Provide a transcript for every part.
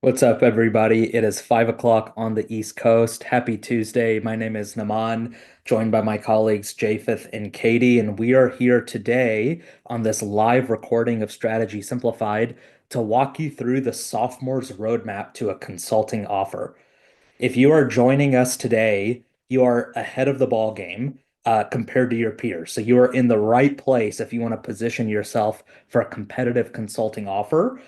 What's up, everybody? It is 5 o'clock on the East Coast. Happy Tuesday. My name is Naman, joined by my colleagues Japheth and Katie, and we are here today on this live recording of Strategy Simplified to walk you through the sophomore's roadmap to a consulting offer. If you are joining us today, you are ahead of the ball game compared to your peers. So you are in the right place if you want to position yourself for a competitive consulting offer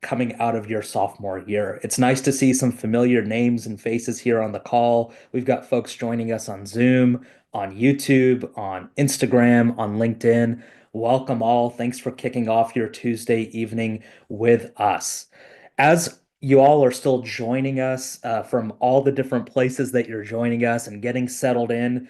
coming out of your sophomore year. It's nice to see some familiar names and faces here on the call. We've got folks joining us on Zoom, on YouTube, on Instagram, on LinkedIn. Welcome all. Thanks for kicking off your Tuesday evening with us. As you all are still joining us from all the different places that you're joining us and getting settled in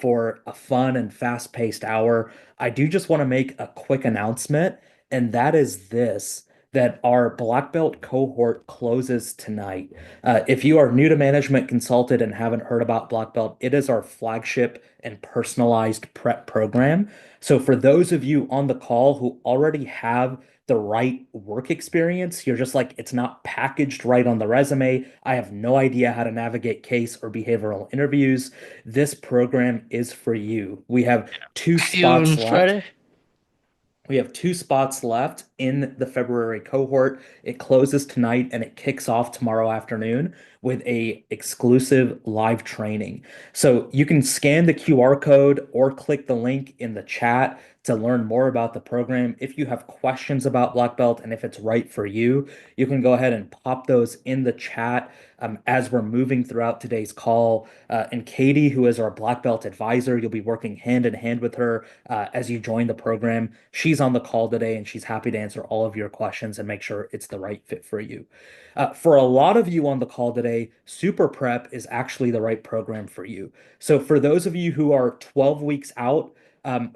for a fun and fast-paced hour, I do just want to make a quick announcement, and that is this. That our Black Belt cohort closes tonight. If you are new to management consulted and haven't heard about Black Belt, it is our flagship and personalized prep program. So for those of you on the call who already have the right work experience. You're just like, it's not packaged right on the resume. I have no idea how to navigate case or behavioral interviews. This program is for you. We have two See you spots on left. Friday. We have two spots left in the February cohort. It closes tonight and it kicks off tomorrow afternoon with a exclusive live training. So you can scan the QR code or click the link in the chat to learn more about the program. If you have questions about Black Belt and if it's right for you, you can go ahead and pop those in the chat as we're moving throughout today's call. And Katie, who is our Black Belt advisor, you'll be working hand in hand with her as you join the program. She's on the call today and she's happy to answer all of your questions and make sure it's the right fit for you. For a lot of you on the call today, Super Prep is actually the right program for you. So, for those of you who are 12 weeks out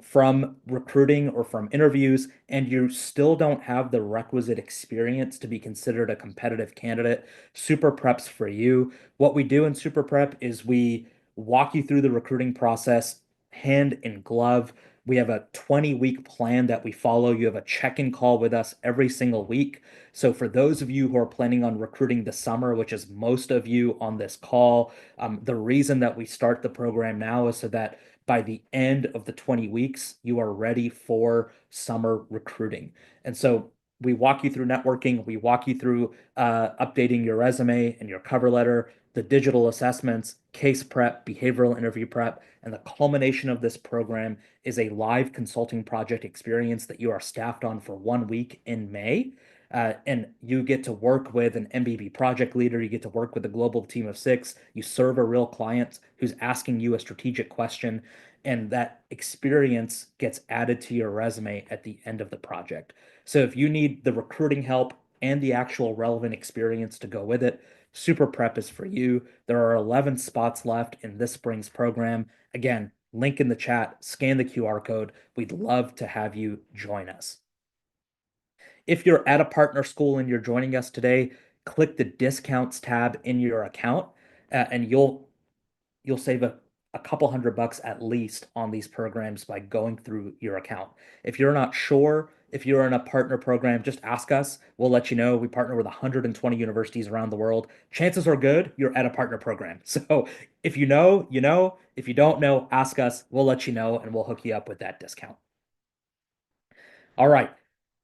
from recruiting or from interviews, and you still don't have the requisite experience to be considered a competitive candidate, Super Prep's for you. What we do in Super Prep is we walk you through the recruiting process hand in glove. We have a 20-week plan that we follow. You have a check-in call with us every single week. So for those of you who are planning on recruiting this summer, which is most of you on this call, the reason that we start the program now is so that by the end of the 20 weeks, you are ready for summer recruiting. And so we walk you through networking, we walk you through updating your resume and your cover letter, the digital assessments, case prep, behavioral interview prep, and the culmination of this program is a live consulting project experience that you are staffed on for 1 week in May. And you get to work with an MBB project leader. You get to work with a global team of six. You serve a real client who's asking you a strategic question. And that experience gets added to your resume at the end of the project. So if you need the recruiting help and the actual relevant experience to go with it, Super Prep is for you. There are 11 spots left in this spring's program. Again, link in the chat, scan the QR code. We'd love to have you join us. If you're at a partner school and you're joining us today, click the discounts tab in your account, and you'll save a couple $100 at least on these programs by going through your account. If you're not sure if you're in a partner program, just ask us. We'll let you know. We partner with 120 universities around the world. Chances are good you're at a partner program. So if you know, you know. If you don't know, ask us. We'll let you know and we'll hook you up with that discount. All right.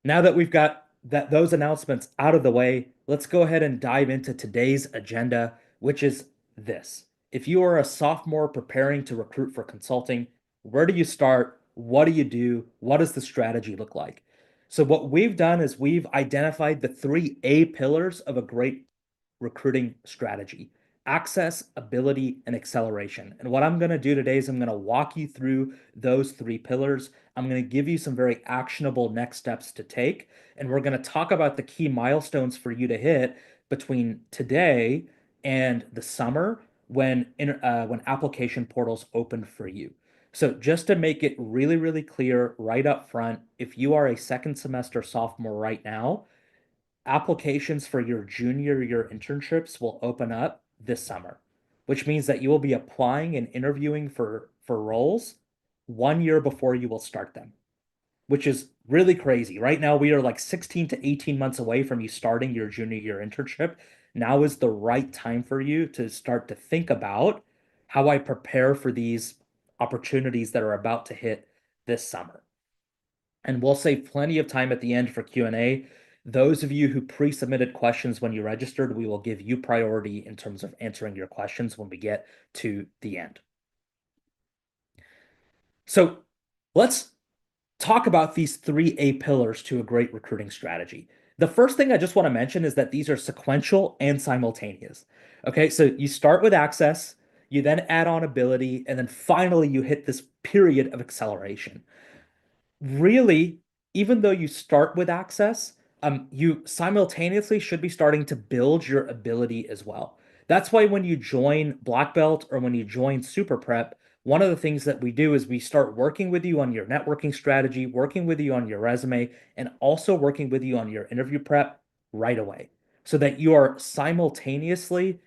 Now that we've got those announcements out of the way, let's go ahead and dive into today's agenda, which is this. If you are a sophomore preparing to recruit for consulting, where do you start? What do you do? What does the strategy look like? So what we've done is we've identified the three A pillars of a great recruiting strategy: access, ability, and acceleration. And what I'm going to do today is I'm going to walk you through those three pillars. I'm going to give you some very actionable next steps to take. And we're going to talk about the key milestones for you to hit between today and the summer when application portals open for you. So just to make it really, really clear right up front, if you are a second semester sophomore right now, applications for your junior year internships will open up this summer, which means that you will be applying and interviewing for roles 1 year before you will start them, which is really crazy. Right now, we are like 16 to 18 months away from you starting your junior year internship. Now is the right time for you to start to think about how I prepare for these opportunities that are about to hit this summer. And we'll save plenty of time at the end for Q&A. Those of you who pre-submitted questions when you registered, we will give you priority in terms of answering your questions when we get to the end. So let's talk about these three A pillars to a great recruiting strategy. The first thing I just want to mention is that these are sequential and simultaneous. Okay, so you start with access, you then add on ability, and then finally you hit this period of acceleration. Really, even though you start with access, you simultaneously should be starting to build your ability as well. That's why when you join Black Belt or when you join Super Prep, one of the things that we do is we start working with you on your networking strategy, working with you on your resume, and also working with you on your interview prep right away so that you are simultaneously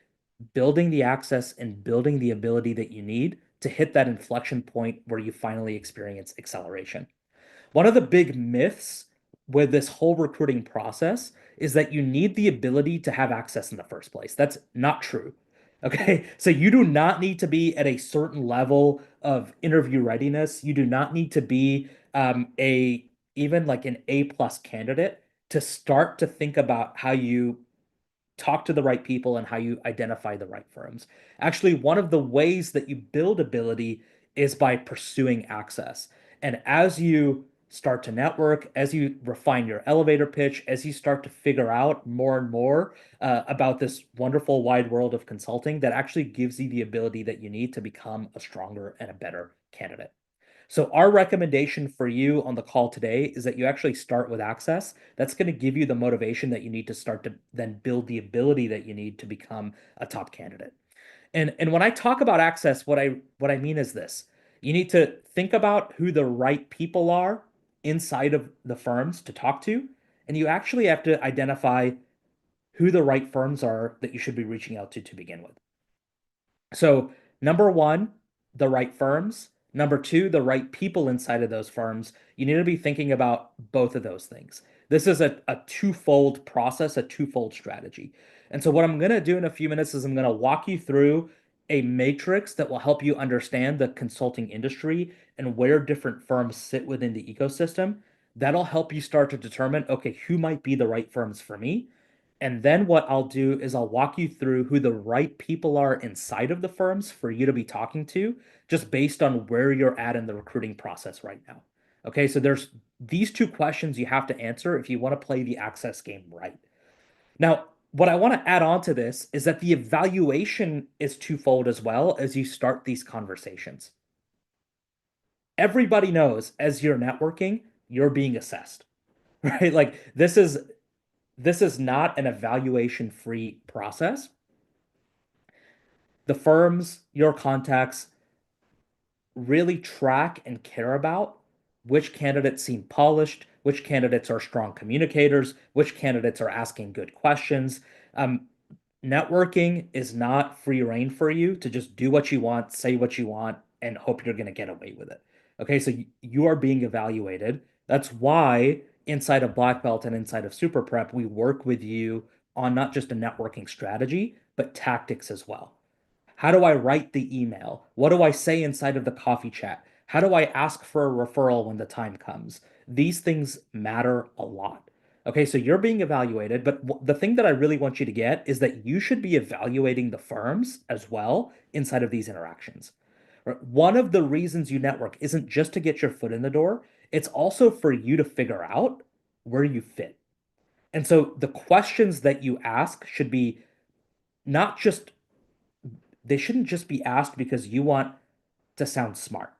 building the access and building the ability that you need to hit that inflection point where you finally experience acceleration. One of the big myths with this whole recruiting process is that you need the ability to have access in the first place. That's not true. Okay. So you do not need to be at a certain level of interview readiness. You do not need to be a even like an A plus candidate to start to think about how you talk to the right people and how you identify the right firms. Actually, one of the ways that you build ability is by pursuing access. And as you start to network, as you refine your elevator pitch, as you start to figure out more and more about this wonderful wide world of consulting, that actually gives you the ability that you need to become a stronger and a better candidate. So our recommendation for you on the call today is that you actually start with access. That's going to give you the motivation that you need to start to then build the ability that you need to become a top candidate. And when I talk about access, what I mean is this. You need to think about who the right people are inside of the firms to talk to, and you actually have to identify who the right firms are that you should be reaching out to begin with. So, number one, the right firms. Number two, the right people inside of those firms. You need to be thinking about both of those things. This is a twofold process, a twofold strategy. And so, what I'm going to do in a few minutes is I'm going to walk you through a matrix that will help you understand the consulting industry and where different firms sit within the ecosystem. That'll help you start to determine, okay, who might be the right firms for me. And then what I'll do is I'll walk you through who the right people are inside of the firms for you to be talking to, just based on where you're at in the recruiting process right now. Okay, so there's these two questions you have to answer if you want to play the access game right. Now, what I want to add on to this is that the evaluation is twofold as well as you start these conversations. Everybody knows as you're networking, you're being assessed, right? Like this is not an evaluation free process. The firms, your contacts really track and care about which candidates seem polished, which candidates are strong communicators, which candidates are asking good questions. Um, Networking is not free reign for you to just do what you want, say what you want, and hope you're going to get away with it. Okay, so you are being evaluated. That's why inside of Black Belt and inside of Super Prep, we work with you on not just a networking strategy, but tactics as well. How do I write the email? What do I say inside of the coffee chat? How do I ask for a referral when the time comes? These things matter a lot. Okay, so you're being evaluated, but the thing that I really want you to get is that you should be evaluating the firms as well inside of these interactions. Right? One of the reasons you network isn't just to get your foot in the door, it's also for you to figure out where you fit. And so the questions that you ask should be not just they shouldn't just be asked because you want to sound smart.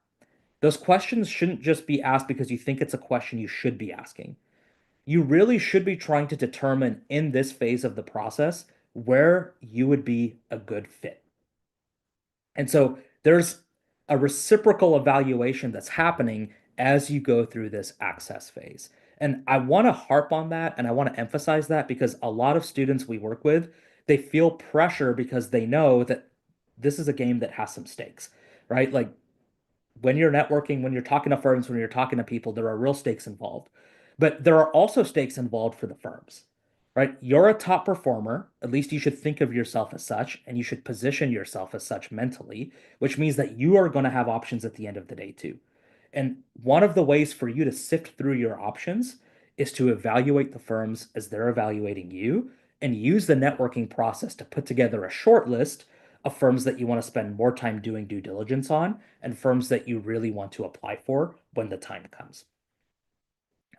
Those questions shouldn't just be asked because you think it's a question you should be asking. You really should be trying to determine in this phase of the process where you would be a good fit. And so there's a reciprocal evaluation that's happening as you go through this access phase. And I want to harp on that and I want to emphasize that because a lot of students we work with, they feel pressure because they know that this is a game that has some stakes, right? Like when you're networking, when you're talking to firms, when you're talking to people, there are real stakes involved. But there are also stakes involved for the firms, right? You're a top performer. At least you should think of yourself as such, and you should position yourself as such mentally, which means that you are going to have options at the end of the day too. And one of the ways for you to sift through your options is to evaluate the firms as they're evaluating you and use the networking process to put together a short list of firms that you want to spend more time doing due diligence on and firms that you really want to apply for when the time comes.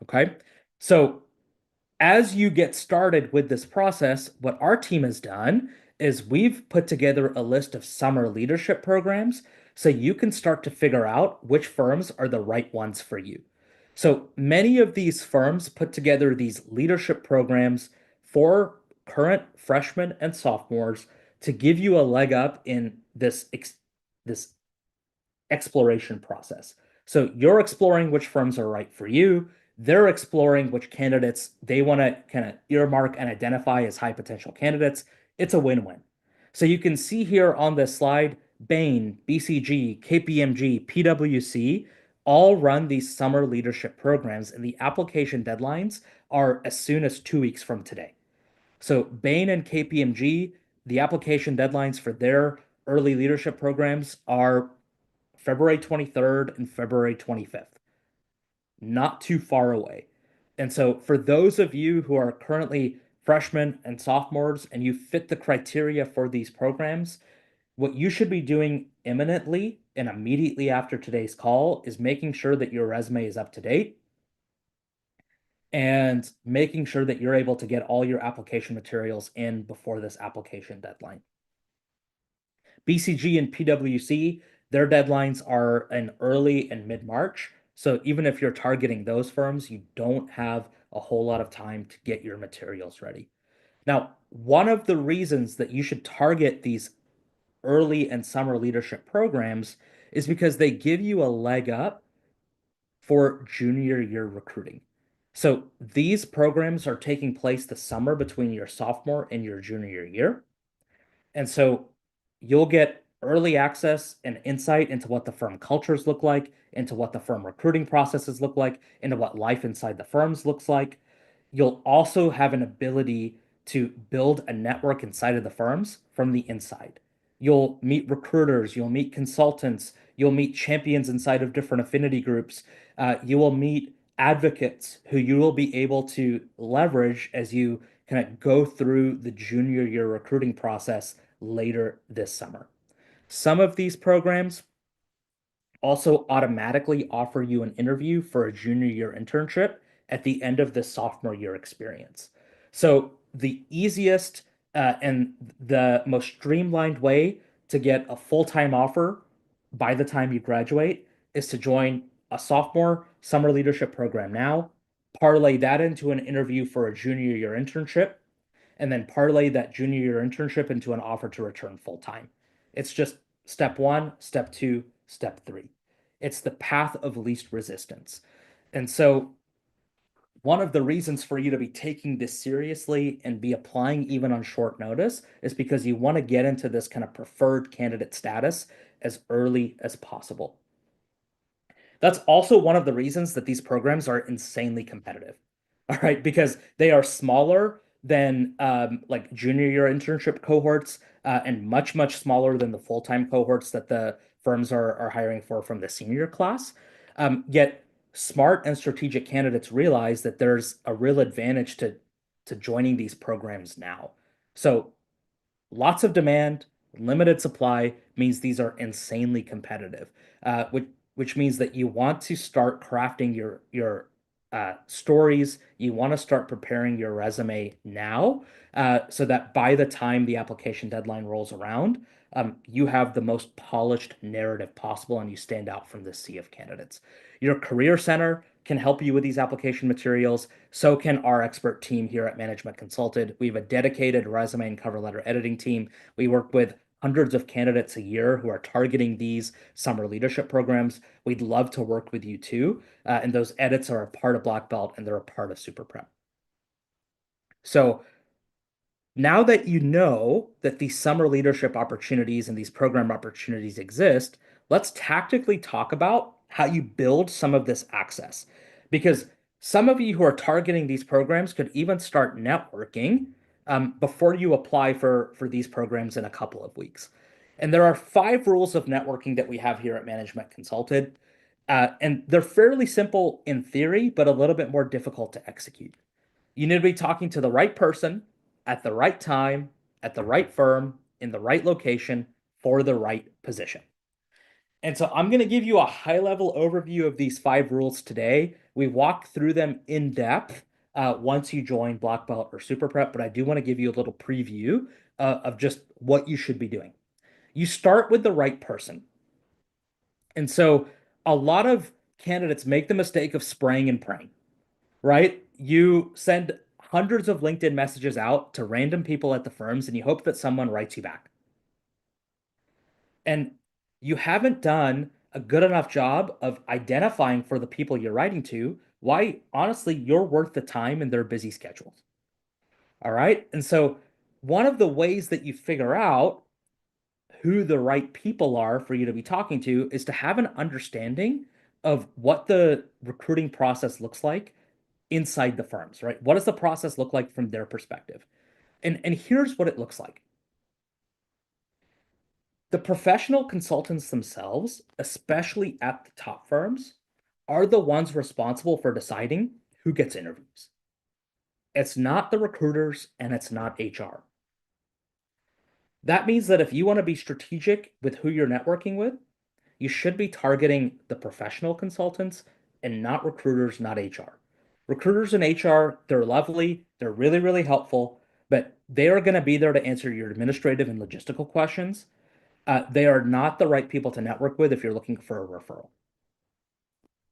Okay. So as you get started with this process, what our team has done is we've put together a list of summer leadership programs so you can start to figure out which firms are the right ones for you. So many of these firms put together these leadership programs for current freshmen and sophomores to give you a leg up in this exploration process. So you're exploring which firms are right for you. They're exploring which candidates they want to kind of earmark and identify as high potential candidates. It's a win-win. So you can see here on this slide, Bain, BCG, KPMG, PwC all run these summer leadership programs, and the application deadlines are as soon as 2 weeks from today. So Bain and KPMG, the application deadlines for their early leadership programs are February 23rd and February 25th, not too far away. And so, for those of you who are currently freshmen and sophomores and you fit the criteria for these programs, what you should be doing imminently and immediately after today's call is making sure that your resume is up to date and making sure that you're able to get all your application materials in before this application deadline. BCG and PwC, their deadlines are in early and mid-March. So even if you're targeting those firms, you don't have a whole lot of time to get your materials ready. Now, one of the reasons that you should target these early and summer leadership programs is because they give you a leg up for junior year recruiting. So these programs are taking place the summer between your sophomore and your junior year. And so you'll get early access and insight into what the firm cultures look like, into what the firm recruiting processes look like, into what life inside the firms looks like. You'll also have an ability to build a network inside of the firms from the inside. You'll meet recruiters, you'll meet consultants, you'll meet champions inside of different affinity groups. You will meet advocates who you will be able to leverage as you kind of go through the junior year recruiting process later this summer. Some of these programs also automatically offer you an interview for a junior year internship at the end of the sophomore year experience. So, the easiest and the most streamlined way to get a full-time offer by the time you graduate is to join a sophomore summer leadership program now, parlay that into an interview for a junior year internship, and then parlay that junior year internship into an offer to return full time. It's just step one, step two, step three. It's the path of least resistance. And so, one of the reasons for you to be taking this seriously and be applying even on short notice is because you want to get into this kind of preferred candidate status as early as possible. That's also one of the reasons that these programs are insanely competitive. All right, because they are smaller than like junior year internship cohorts and much, much smaller than the full-time cohorts that the firms are hiring for from the senior class. Yet smart and strategic candidates realize that there's a real advantage to joining these programs now. So lots of demand, limited supply means these are insanely competitive, which means that you want to start crafting your stories. You want to start preparing your resume now, so that by the time the application deadline rolls around, you have the most polished narrative possible and you stand out from the sea of candidates. Your career center can help you with these application materials. So can our expert team here at Management Consulted. We have a dedicated resume and cover letter editing team. We work with hundreds of candidates a year who are targeting these summer leadership programs. We'd love to work with you too. And those edits are a part of Black Belt and they're a part of Super Prep. So now that you know that these summer leadership opportunities and these program opportunities exist, let's tactically talk about how you build some of this access. Because Some of you who are targeting these programs could even start networking before you apply for these programs in a couple of weeks. And there are 5 rules of networking that we have here at Management Consulted. And they're fairly simple in theory, but a little bit more difficult to execute. You need to be talking to the right person at the right time, at the right firm, in the right location for the right position. And so I'm going to give you a high level overview of these 5 rules today. We walk through them in depth once you join Black Belt or Super Prep, but I do want to give you a little preview of just what you should be doing. You start with the right person. And so a lot of candidates make the mistake of spraying and praying, right? You send hundreds of LinkedIn messages out to random people at the firms and you hope that someone writes you back. And you haven't done a good enough job of identifying for the people you're writing to why, honestly, you're worth the time in their busy schedules. All right. And so, one of the ways that you figure out who the right people are for you to be talking to is to have an understanding of what the recruiting process looks like inside the firms, right? What does the process look like from their perspective? And here's what it looks like. The professional consultants themselves, especially at the top firms, are the ones responsible for deciding who gets interviews. It's not the recruiters and it's not HR. That means that if you want to be strategic with who you're networking with, you should be targeting the professional consultants and not recruiters, not HR. Recruiters and HR, they're lovely, they're really, really helpful, but they are going to be there to answer your administrative and logistical questions. They are not the right people to network with if you're looking for a referral.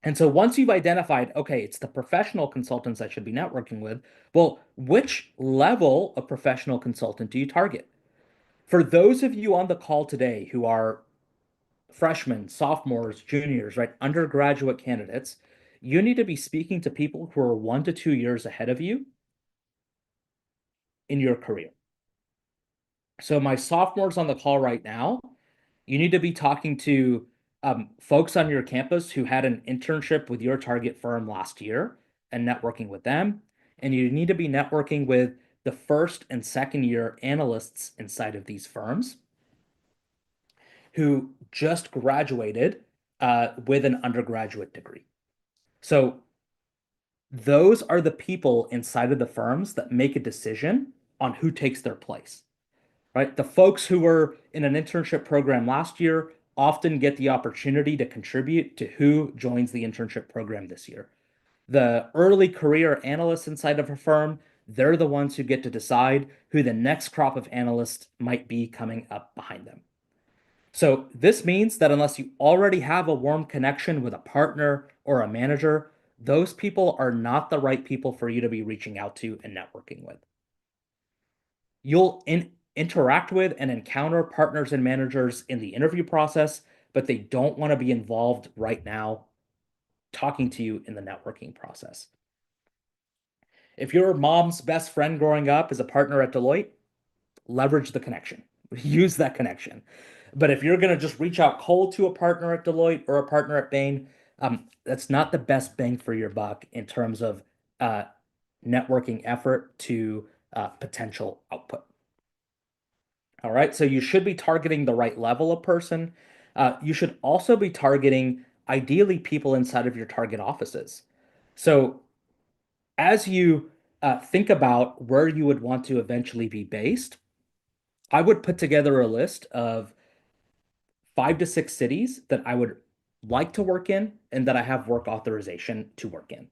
And so once you've identified, okay, it's the professional consultants I should be networking with, well, which level of professional consultant do you target? For those of you on the call today who are freshmen, sophomores, juniors, right, undergraduate candidates, you need to be speaking to people who are 1 to 2 years ahead of you in your career. So my sophomores on the call right now, you need to be talking to folks on your campus who had an internship with your target firm last year and networking with them. And you need to be networking with the first and second year analysts inside of these firms who just graduated with an undergraduate degree. So those are the people inside of the firms that make a decision on who takes their place, right? The folks who were in an internship program last year often get the opportunity to contribute to who joins the internship program this year. The early career analysts inside of a firm, they're the ones who get to decide who the next crop of analysts might be coming up behind them. So this means that unless you already have a warm connection with a partner or a manager, those people are not the right people for you to be reaching out to and networking with. You'll interact with and encounter partners and managers in the interview process, but they don't want to be involved right now talking to you in the networking process. If your mom's best friend growing up is a partner at Deloitte, leverage the connection, use that connection. But if you're going to just reach out cold to a partner at Deloitte or a partner at Bain, that's not the best bang for your buck in terms of uh, networking effort to potential output. All right, so you should be targeting the right level of person. You should also be targeting ideally people inside of your target offices. So as you think about where you would want to eventually be based, I would put together a list of 5 to 6 cities that I would like to work in and that I have work authorization to work in.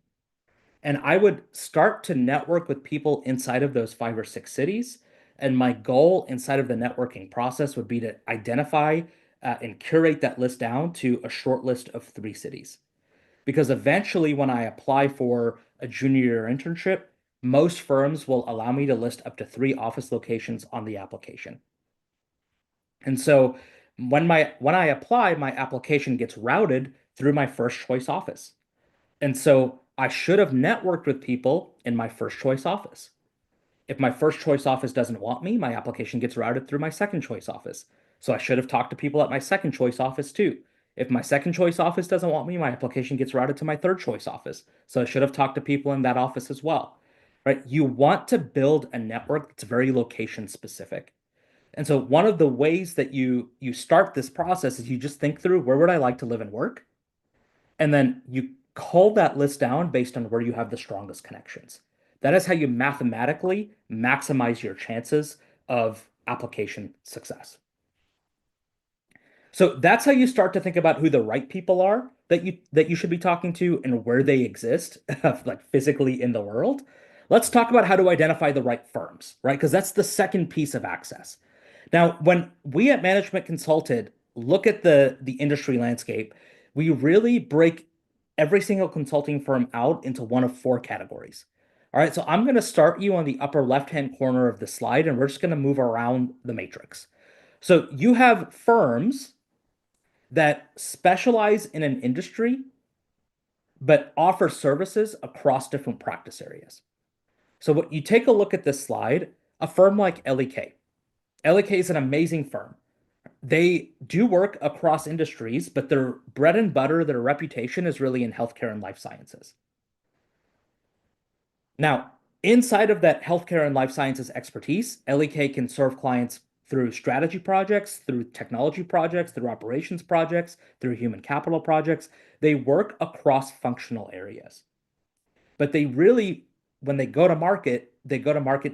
And I would start to network with people inside of those 5 or 6 cities. And my goal inside of the networking process would be to identify and curate that list down to a short list of 3 cities. Because eventually, when I apply for a junior year internship, most firms will allow me to list up to 3 office locations on the application. And so when I apply, my application gets routed through my first choice office. And so I should have networked with people in my first choice office. If my first choice office doesn't want me, my application gets routed through my second choice office. So I should have talked to people at my second choice office too. If my second choice office doesn't want me, my application gets routed to my third choice office. So I should have talked to people in that office as well, right? You want to build a network that's very location specific. And so one of the ways that you start this process is you just think through where would I like to live and work? And then you cull that list down based on where you have the strongest connections. That is how you mathematically maximize your chances of application success. So that's how you start to think about who the right people are that you should be talking to and where they exist, like physically in the world. Let's talk about how to identify the right firms, right? Because that's the second piece of access. Now, when we at Management Consulted look at the industry landscape, we really break every single consulting firm out into one of four categories. All right, so I'm going to start you on the upper left-hand corner of the slide, and we're just going to move around the matrix. So you have firms that specialize in an industry but offer services across different practice areas. So what you take a look at this slide, a firm like LEK. LEK is an amazing firm. They do work across industries, but their bread and butter, their reputation is really in healthcare and life sciences. Now, inside of that healthcare and life sciences expertise, LEK can serve clients through strategy projects, through technology projects, through operations projects, through human capital projects. They work across functional areas. But they really, when they go to market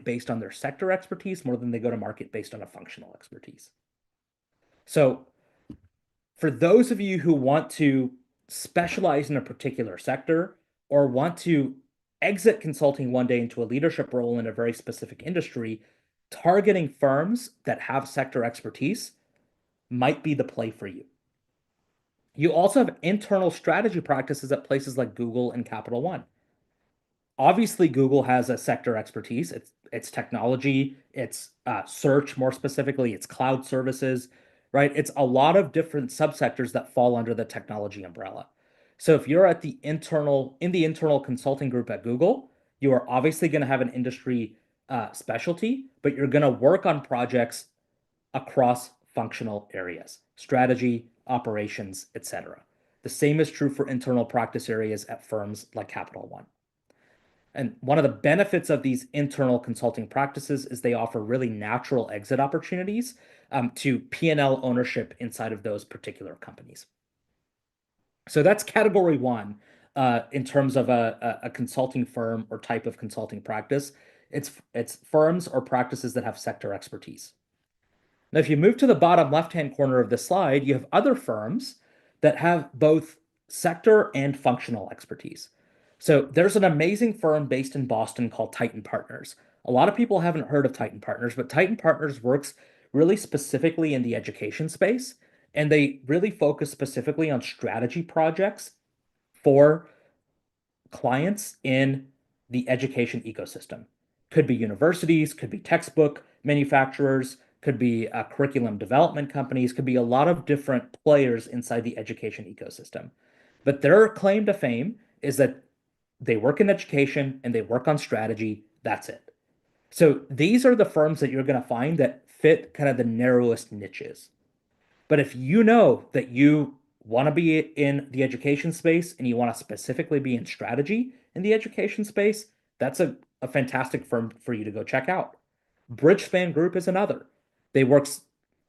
based on their sector expertise more than they go to market based on a functional expertise. So for those of you who want to specialize in a particular sector or want to exit consulting one day into a leadership role in a very specific industry, targeting firms that have sector expertise might be the play for you. You also have internal strategy practices at places like Google and Capital One. Obviously, Google has a sector expertise. It's technology, it's search more specifically, it's cloud services, right? It's a lot of different subsectors that fall under the technology umbrella. So if you're at the internal consulting group at Google, you are obviously going to have an industry specialty, but you're going to work on projects across functional areas, strategy, operations, etc. The same is true for internal practice areas at firms like Capital One. And one of the benefits of these internal consulting practices is they offer really natural exit opportunities to P&L ownership inside of those particular companies. So that's category one in terms of a consulting firm or type of consulting practice. It's firms or practices that have sector expertise. Now, if you move to the bottom left-hand corner of the slide, you have other firms that have both sector and functional expertise. So there's an amazing firm based in Boston called Titan Partners. A lot of people haven't heard of Titan Partners, but Titan Partners works really specifically in the education space, and they really focus specifically on strategy projects for clients in the education ecosystem. Could be universities, could be textbook manufacturers, could be curriculum development companies, could be a lot of different players inside the education ecosystem. But their claim to fame is that they work in education and they work on strategy. That's it. So these are the firms that you're going to find that fit kind of the narrowest niches. But if you know that you want to be in the education space and you want to specifically be in strategy in the education space, that's a fantastic firm for you to go check out. Bridgespan Group is another. They work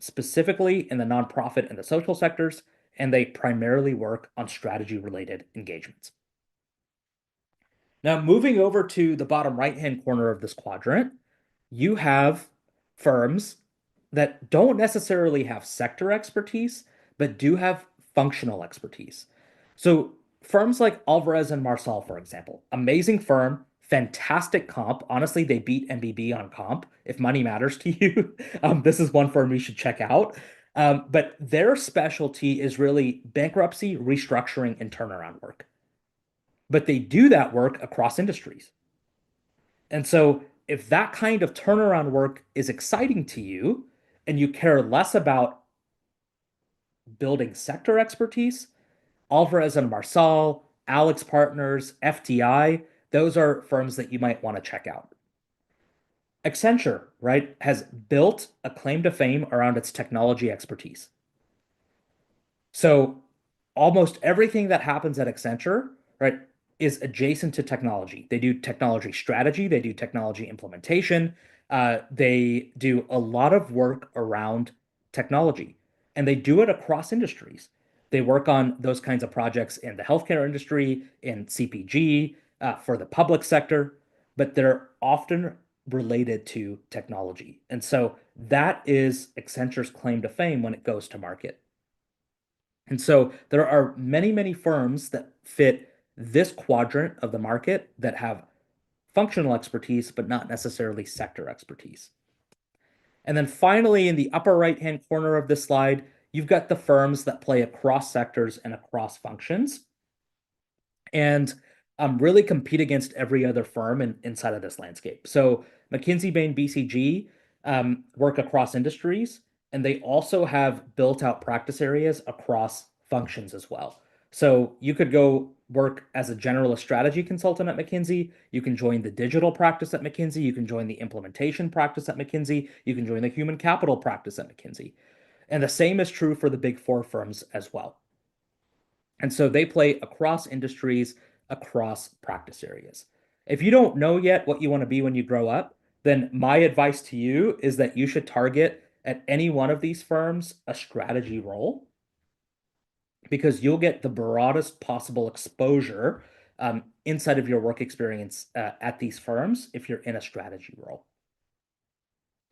specifically in the nonprofit and the social sectors, and they primarily work on strategy related engagements. Now, moving over to the bottom right-hand corner of this quadrant, you have firms that don't necessarily have sector expertise, but do have functional expertise. So firms like Alvarez and Marsal, for example, amazing firm, fantastic comp. Honestly, they beat MBB on comp. If money matters to you, this is one firm you should check out. But their specialty is really bankruptcy, restructuring, and turnaround work. But they do that work across industries. And so if that kind of turnaround work is exciting to you and you care less about building sector expertise, Alvarez and Marsal, Alex Partners, FTI, those are firms that you might want to check out. Accenture, right, has built a claim to fame around its technology expertise. So almost everything that happens at Accenture, right, is adjacent to technology. They do technology strategy, they do technology implementation, they do a lot of work around technology, and they do it across industries. They work on those kinds of projects in the healthcare industry, in CPG, for the public sector, but they're often related to technology. And so that is Accenture's claim to fame when it goes to market. And so there are many, many firms that fit this quadrant of the market that have functional expertise, but not necessarily sector expertise. And then finally, in the upper right-hand corner of this slide, you've got the firms that play across sectors and across functions and really compete against every other firm inside of this landscape. So McKinsey, Bain, BCG work across industries, and they also have built out practice areas across functions as well. So you could go work as a generalist strategy consultant at McKinsey. You can join the digital practice at McKinsey. You can join the implementation practice at McKinsey. You can join the human capital practice at McKinsey. And the same is true for the big four firms as well. And so they play across industries, across practice areas. If you don't know yet what you want to be when you grow up, then my advice to you is that you should target at any one of these firms a strategy role because you'll get the broadest possible exposure inside of your work experience at these firms if you're in a strategy role.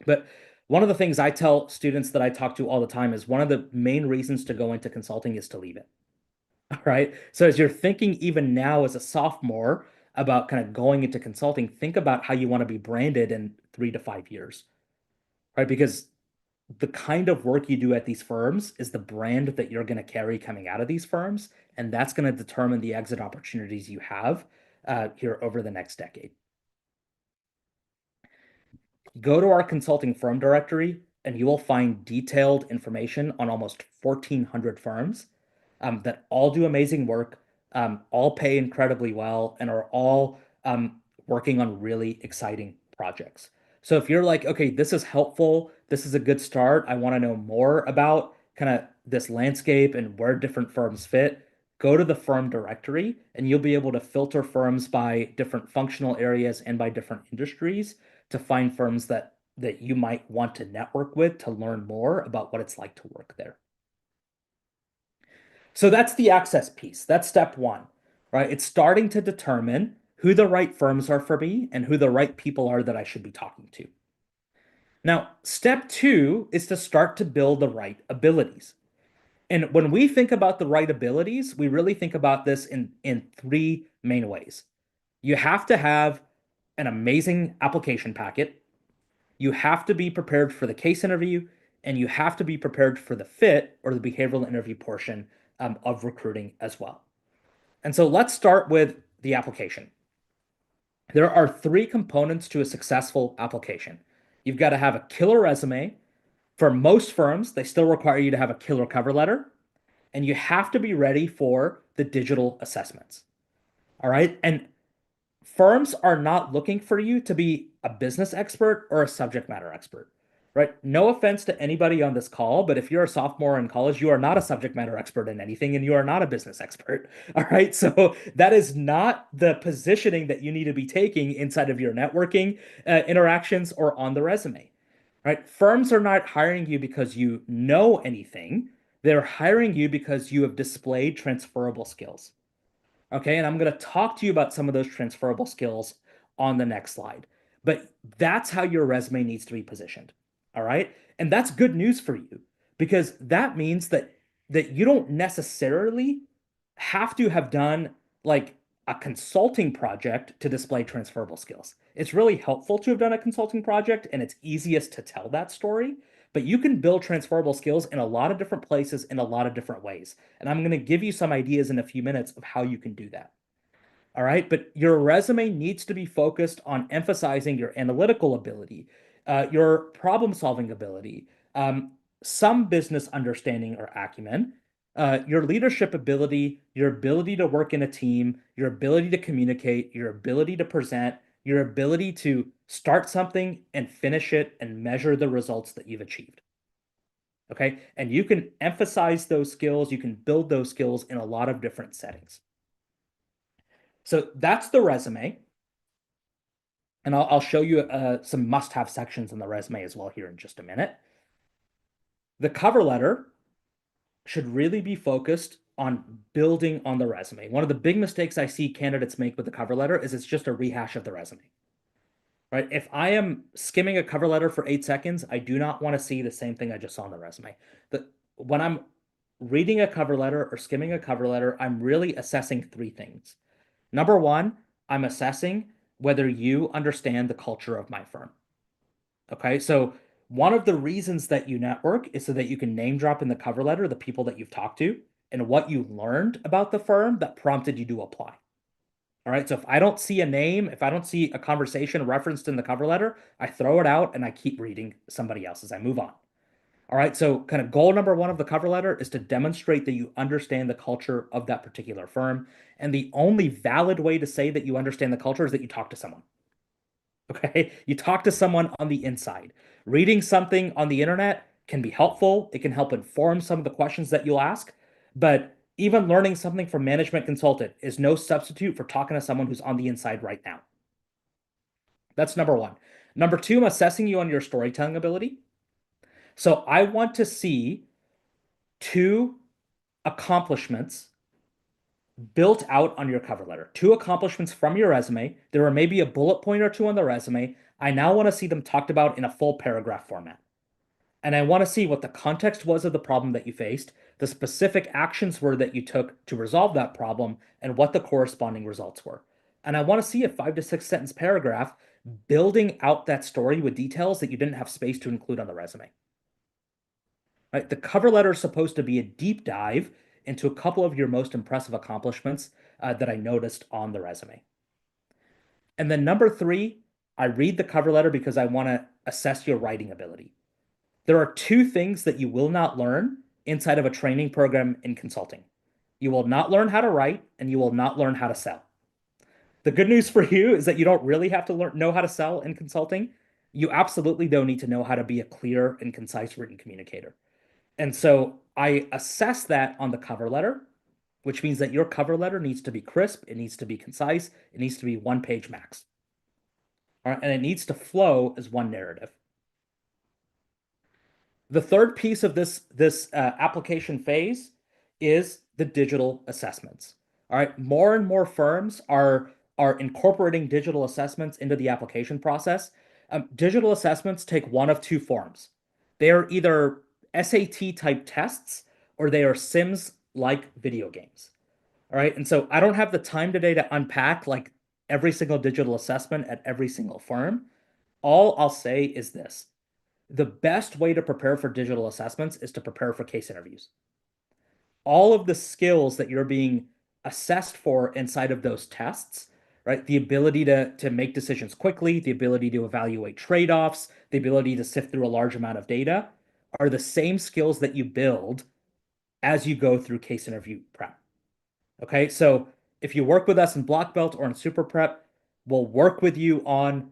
But one of the things I tell students that I talk to all the time is one of the main reasons to go into consulting is to leave it. All right. So as you're thinking even now as a sophomore about kind of going into consulting, think about how you want to be branded in 3 to 5 years, right? Because the kind of work you do at these firms is the brand that you're going to carry coming out of these firms, and that's going to determine the exit opportunities you have here over the next decade. Go to our consulting firm directory, and you will find detailed information on almost 1,400 firms that all do amazing work, all pay incredibly well, and are all working on really exciting projects. So if you're like, okay, this is helpful, this is a good start, I want to know more about kind of this landscape and where different firms fit, go to the firm directory and you'll be able to filter firms by different functional areas and by different industries to find firms that you might want to network with to learn more about what it's like to work there. So that's the access piece. That's step one, right? It's starting to determine who the right firms are for me and who the right people are that I should be talking to. Now, step two is to start to build the right abilities. And when we think about the right abilities, we really think about this in three main ways. You have to have an amazing application packet, you have to be prepared for the case interview, and you have to be prepared for the fit or the behavioral interview portion of recruiting as well. And so let's start with the application. There are three components to a successful application. You've got to have a killer resume. For most firms, they still require you to have a killer cover letter, and you have to be ready for the digital assessments. All right. And firms are not looking for you to be a business expert or a subject matter expert, right? No offense to anybody on this call, but if you're a sophomore in college, you are not a subject matter expert in anything and you are not a business expert. All right. So that is not the positioning that you need to be taking inside of your networking interactions or on the resume, right? Firms are not hiring you because you know anything. They're hiring you because you have displayed transferable skills. Okay, and I'm going to talk to you about some of those transferable skills on the next slide. But that's how your resume needs to be positioned. All right? And that's good news for you because that means that you don't necessarily have to have done like a consulting project to display transferable skills. It's really helpful to have done a consulting project and it's easiest to tell that story, but you can build transferable skills in a lot of different places in a lot of different ways. And I'm going to give you some ideas in a few minutes of how you can do that. All right. But your resume needs to be focused on emphasizing your analytical ability, your problem solving ability, some business understanding or acumen, your leadership ability, your ability to work in a team, your ability to communicate, your ability to present, your ability to start something and finish it and measure the results that you've achieved. Okay. And you can emphasize those skills, you can build those skills in a lot of different settings. So that's the resume. And I'll show you some must-have sections in the resume as well here in just a minute. The cover letter should really be focused on building on the resume. One of the big mistakes I see candidates make with the cover letter is it's just a rehash of the resume, right? If I am skimming a cover letter for 8 seconds, I do not want to see the same thing I just saw in the resume. When I'm reading a cover letter or skimming a cover letter, I'm really assessing three things. Number one, I'm assessing whether you understand the culture of my firm. Okay, so one of the reasons that you network is so that you can name drop in the cover letter the people that you've talked to and what you learned about the firm that prompted you to apply. All right, so if I don't see a name, if I don't see a conversation referenced in the cover letter, I throw it out and I keep reading somebody else as I move on. All right, so kind of goal number one of the cover letter is to demonstrate that you understand the culture of that particular firm. And the only valid way to say that you understand the culture is that you talk to someone. Okay. You talk to someone on the inside. Reading something on the internet can be helpful. It can help inform some of the questions that you'll ask. But even learning something from management consultant is no substitute for talking to someone who's on the inside right now. That's number one. Number two, I'm assessing you on your storytelling ability. So I want to see two accomplishments built out on your cover letter, two accomplishments from your resume. There are maybe a bullet point or two on the resume. I now want to see them talked about in a full paragraph format. And I want to see what the context was of the problem that you faced, the specific actions were that you took to resolve that problem, and what the corresponding results were. And I want to see a 5 to 6 sentence paragraph building out that story with details that you didn't have space to include on the resume. Right? The cover letter is supposed to be a deep dive into a couple of your most impressive accomplishments that I noticed on the resume. And then number three, I read the cover letter because I want to assess your writing ability. There are two things that you will not learn inside of a training program in consulting. You will not learn how to write, and you will not learn how to sell. The good news for you is that you don't really have to know how to sell in consulting. You absolutely don't need to know how to be a clear and concise written communicator. And so I assess that on the cover letter, which means that your cover letter needs to be crisp, it needs to be concise, it needs to be 1 page max. All right, and it needs to flow as one narrative. The third piece of this application phase is the digital assessments. All right, more and more firms are incorporating digital assessments into the application process. Digital assessments take one of two forms. They are either SAT type tests or they are Sims like video games. All right, and so I don't have the time today to unpack like every single digital assessment at every single firm. All I'll say is this: the best way to prepare for digital assessments is to prepare for case interviews. All of the skills that you're being assessed for inside of those tests, right? The ability to make decisions quickly, the ability to evaluate trade-offs, the ability to sift through a large amount of data are the same skills that you build as you go through case interview prep. Okay, so if you work with us in Black Belt or in Super Prep, we'll work with you on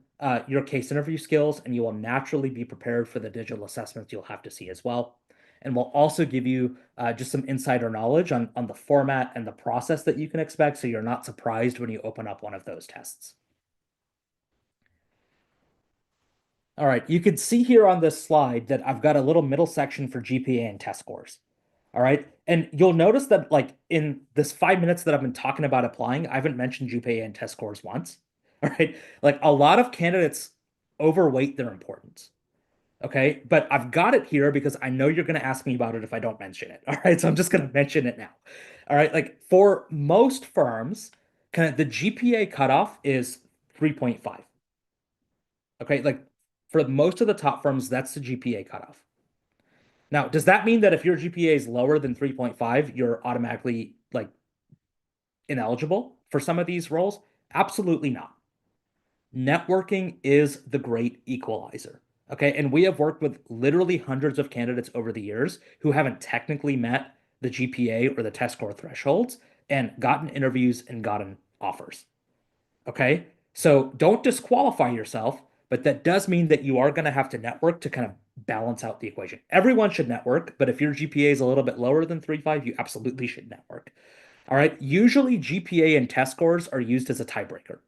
your case interview skills, and you will naturally be prepared for the digital assessments you'll have to see as well. And we'll also give you just some insider knowledge on the format and the process that you can expect, so you're not surprised when you open up one of those tests. All right, you can see here on this slide that I've got a little middle section for GPA and test scores. All right. And you'll notice that like in this 5 minutes that I've been talking about applying, I haven't mentioned GPA and test scores once. All right. Like a lot of candidates overweight their importance. Okay. But I've got it here because I know you're going to ask me about it if I don't mention it. All right. So I'm just going to mention it now. All right. Like for most firms, kind of the GPA cutoff is 3.5. Okay. Like for most of the top firms, that's the GPA cutoff. Now, does that mean that if your GPA is lower than 3.5, you're automatically like ineligible for some of these roles? Absolutely not. Networking is the great equalizer. Okay. And we have worked with literally hundreds of candidates over the years who haven't technically met the GPA or the test score thresholds and gotten interviews and gotten offers. Okay. So don't disqualify yourself, but that does mean that you are going to have to network to kind of balance out the equation. Everyone should network, but if your GPA is a little bit lower than 3.5, you absolutely should network. All right. Usually GPA and test scores are used as a tiebreaker,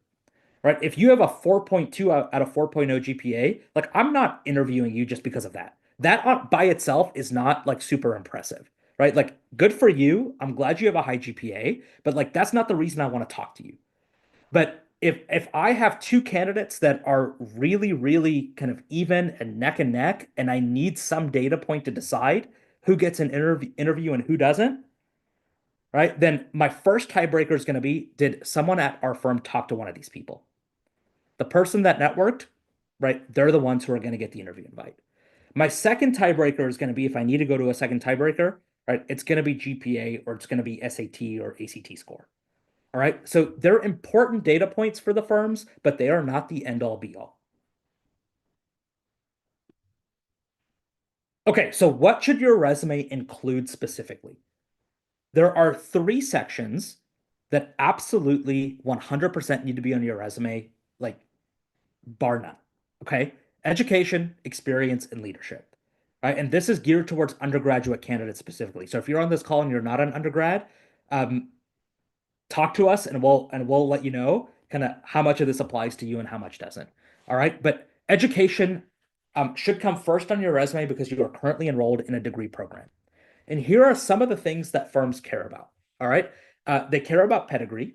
right? If you have a 4.2 out of 4.0 GPA, like I'm not interviewing you just because of that. That by itself is not like super impressive, right? Like good for you. I'm glad you have a high GPA, but like that's not the reason I want to talk to you. But if I have two candidates that are really, really kind of even and neck, and I need some data point to decide who gets an interview and who doesn't, right? Then my first tiebreaker is going to be, did someone at our firm talk to one of these people? The person that networked, right? They're the ones who are going to get the interview invite. My second tiebreaker is going to be if I need to go to a second tiebreaker, right? It's going to be GPA or it's going to be SAT or ACT score. All right. So they're important data points for the firms, but they are not the end all be all. Okay. So what should your resume include specifically? There are three sections that absolutely 100% need to be on your resume, like bar none. Okay. Education, experience, and leadership. Right. And this is geared towards undergraduate candidates specifically. So if you're on this call and you're not an undergrad, um, talk to us and we'll let you know kind of how much of this applies to you and how much doesn't. All right. But education should come first on your resume because you are currently enrolled in a degree program. And here are some of the things that firms care about. All right. They care about pedigree.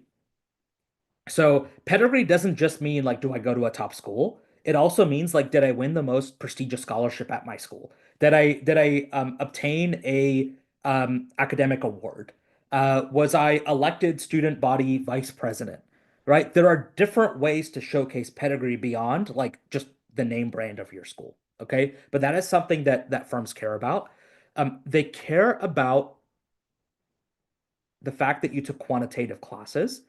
So pedigree doesn't just mean like, do I go to a top school? It also means like, did I win the most prestigious scholarship at my school? Did I obtain a academic award? Was I elected student body vice president? Right? There are different ways to showcase pedigree beyond like just the name brand of your school. Okay, but that is something that firms care about. They care about the fact that you took quantitative classes.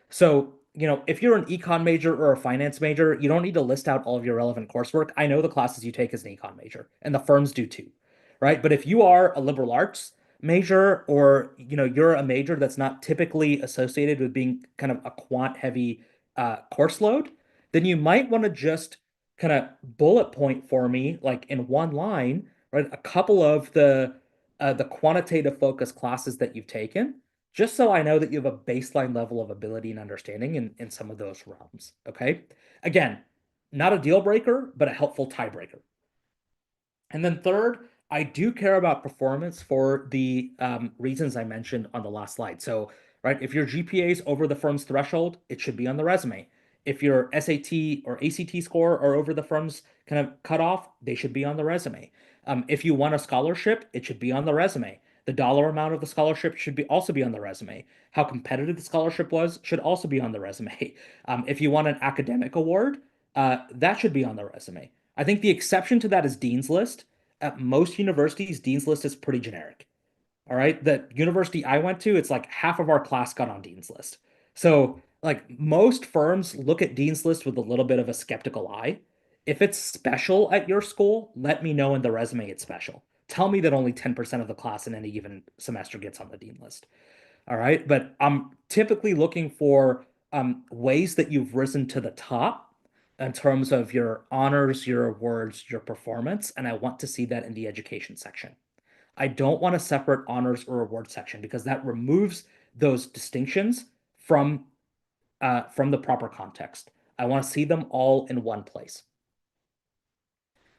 So, if you're an econ major or a finance major, you don't need to list out all of your relevant coursework. I know the classes you take as an econ major, and the firms do too, right? But if you are a liberal arts major or, you're a major that's not typically associated with being kind of a quant heavy course load, then you might want to just kind of bullet point for me, like in one line, right? A couple of the quantitative focus classes that you've taken just so I know that you have a baseline level of ability and understanding in some of those realms. Okay. Again, not a deal breaker, but a helpful tiebreaker. And then third, I do care about performance for the reasons I mentioned on the last slide. So, right, if your GPA is over the firm's threshold, it should be on the resume. If your SAT or ACT score are over the firm's kind of cutoff, they should be on the resume. If you won a scholarship, it should be on the resume. The dollar amount of the scholarship should be also be on the resume. How competitive the scholarship was should also be on the resume. If you won an academic award, that should be on the resume. I think the exception to that is Dean's List. At most universities, Dean's List is pretty generic. All right. The university I went to, it's like half of our class got on Dean's List. So, like most firms look at Dean's List with a little bit of a skeptical eye. If it's special at your school, let me know in the resume it's special. Tell me that only 10% of the class in any given semester gets on the Dean List. All right. But I'm typically looking for ways that you've risen to the top in terms of your honors, your awards, your performance. And I want to see that in the education section. I don't want a separate honors or award section because that removes those distinctions from the proper context. I want to see them all in one place.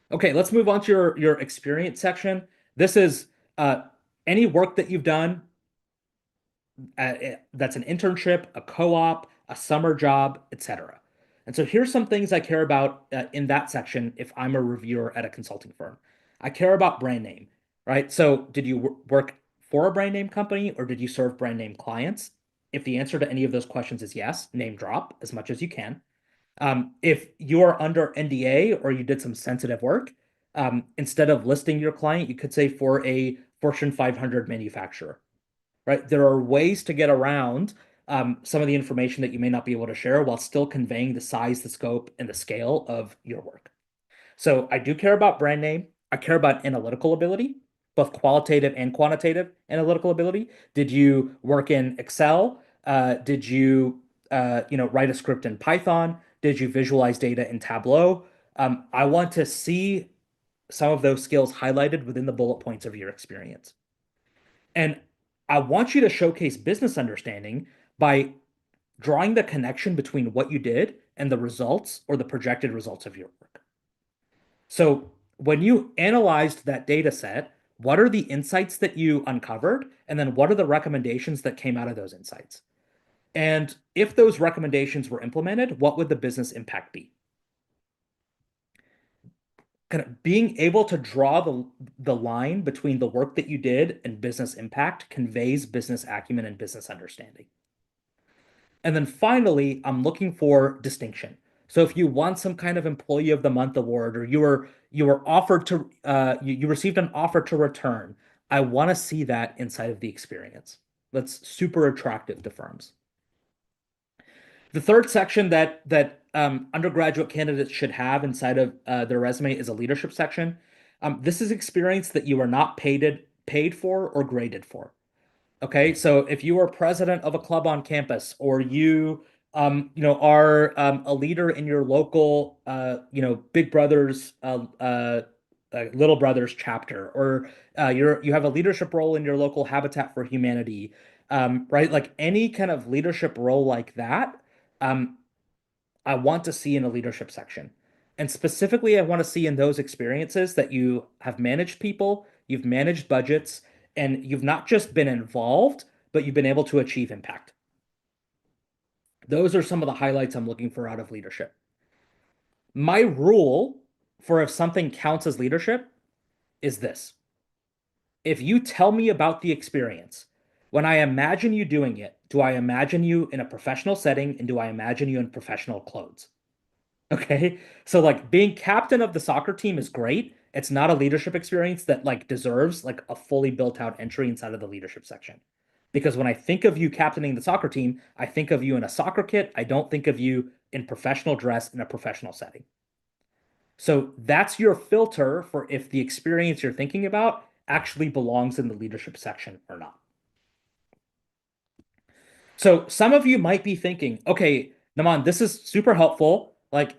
Okay, let's move on to your experience section. This is any work that you've done that's an internship, a co-op, a summer job, etc. And so here's some things I care about in that section if I'm a reviewer at a consulting firm. I care about brand name, right? So did you work for a brand name company or did you serve brand name clients? If the answer to any of those questions is yes, name drop as much as you can. If you're under NDA or you did some sensitive work, instead of listing your client, you could say for a Fortune 500 manufacturer, right? There are ways to get around some of the information that you may not be able to share while still conveying the size, the scope, and the scale of your work. So I do care about brand name. I care about analytical ability, both qualitative and quantitative analytical ability. Did you work in Excel? Did you, write a script in Python? Did you visualize data in Tableau? I want to see some of those skills highlighted within the bullet points of your experience. And I want you to showcase business understanding by drawing the connection between what you did and the results or the projected results of your work. So when you analyzed that data set, what are the insights that you uncovered? And then what are the recommendations that came out of those insights? And if those recommendations were implemented, what would the business impact be? Kind of being able to draw the line between the work that you did and business impact conveys business acumen and business understanding. And then finally, I'm looking for distinction. So if you want some kind of employee of the month award, or you were offered to you received an offer to return, I want to see that inside of the experience. That's super attractive to firms. The third section that undergraduate candidates should have inside of their resume is a leadership section. This is experience that you are not paid for or graded for. Okay, so if you are president of a club on campus, or are a leader in your local, Big Brothers, Little Brothers chapter, or you have a leadership role in your local Habitat for Humanity, right? Like any kind of leadership role like that, um, I want to see in a leadership section. And specifically, I want to see in those experiences that you have managed people, you've managed budgets, and you've not just been involved, but you've been able to achieve impact. Those are some of the highlights I'm looking for out of leadership. My rule for if something counts as leadership is this. If you tell me about the experience, when I imagine you doing it, do I imagine you in a professional setting and do I imagine you in professional clothes? Okay. So like being captain of the soccer team is great. It's not a leadership experience that like deserves like a fully built out entry inside of the leadership section. Because when I think of you captaining the soccer team, I think of you in a soccer kit. I don't think of you in professional dress in a professional setting. So that's your filter for if the experience you're thinking about actually belongs in the leadership section or not. So some of you might be thinking, okay, Naman, this is super helpful. Like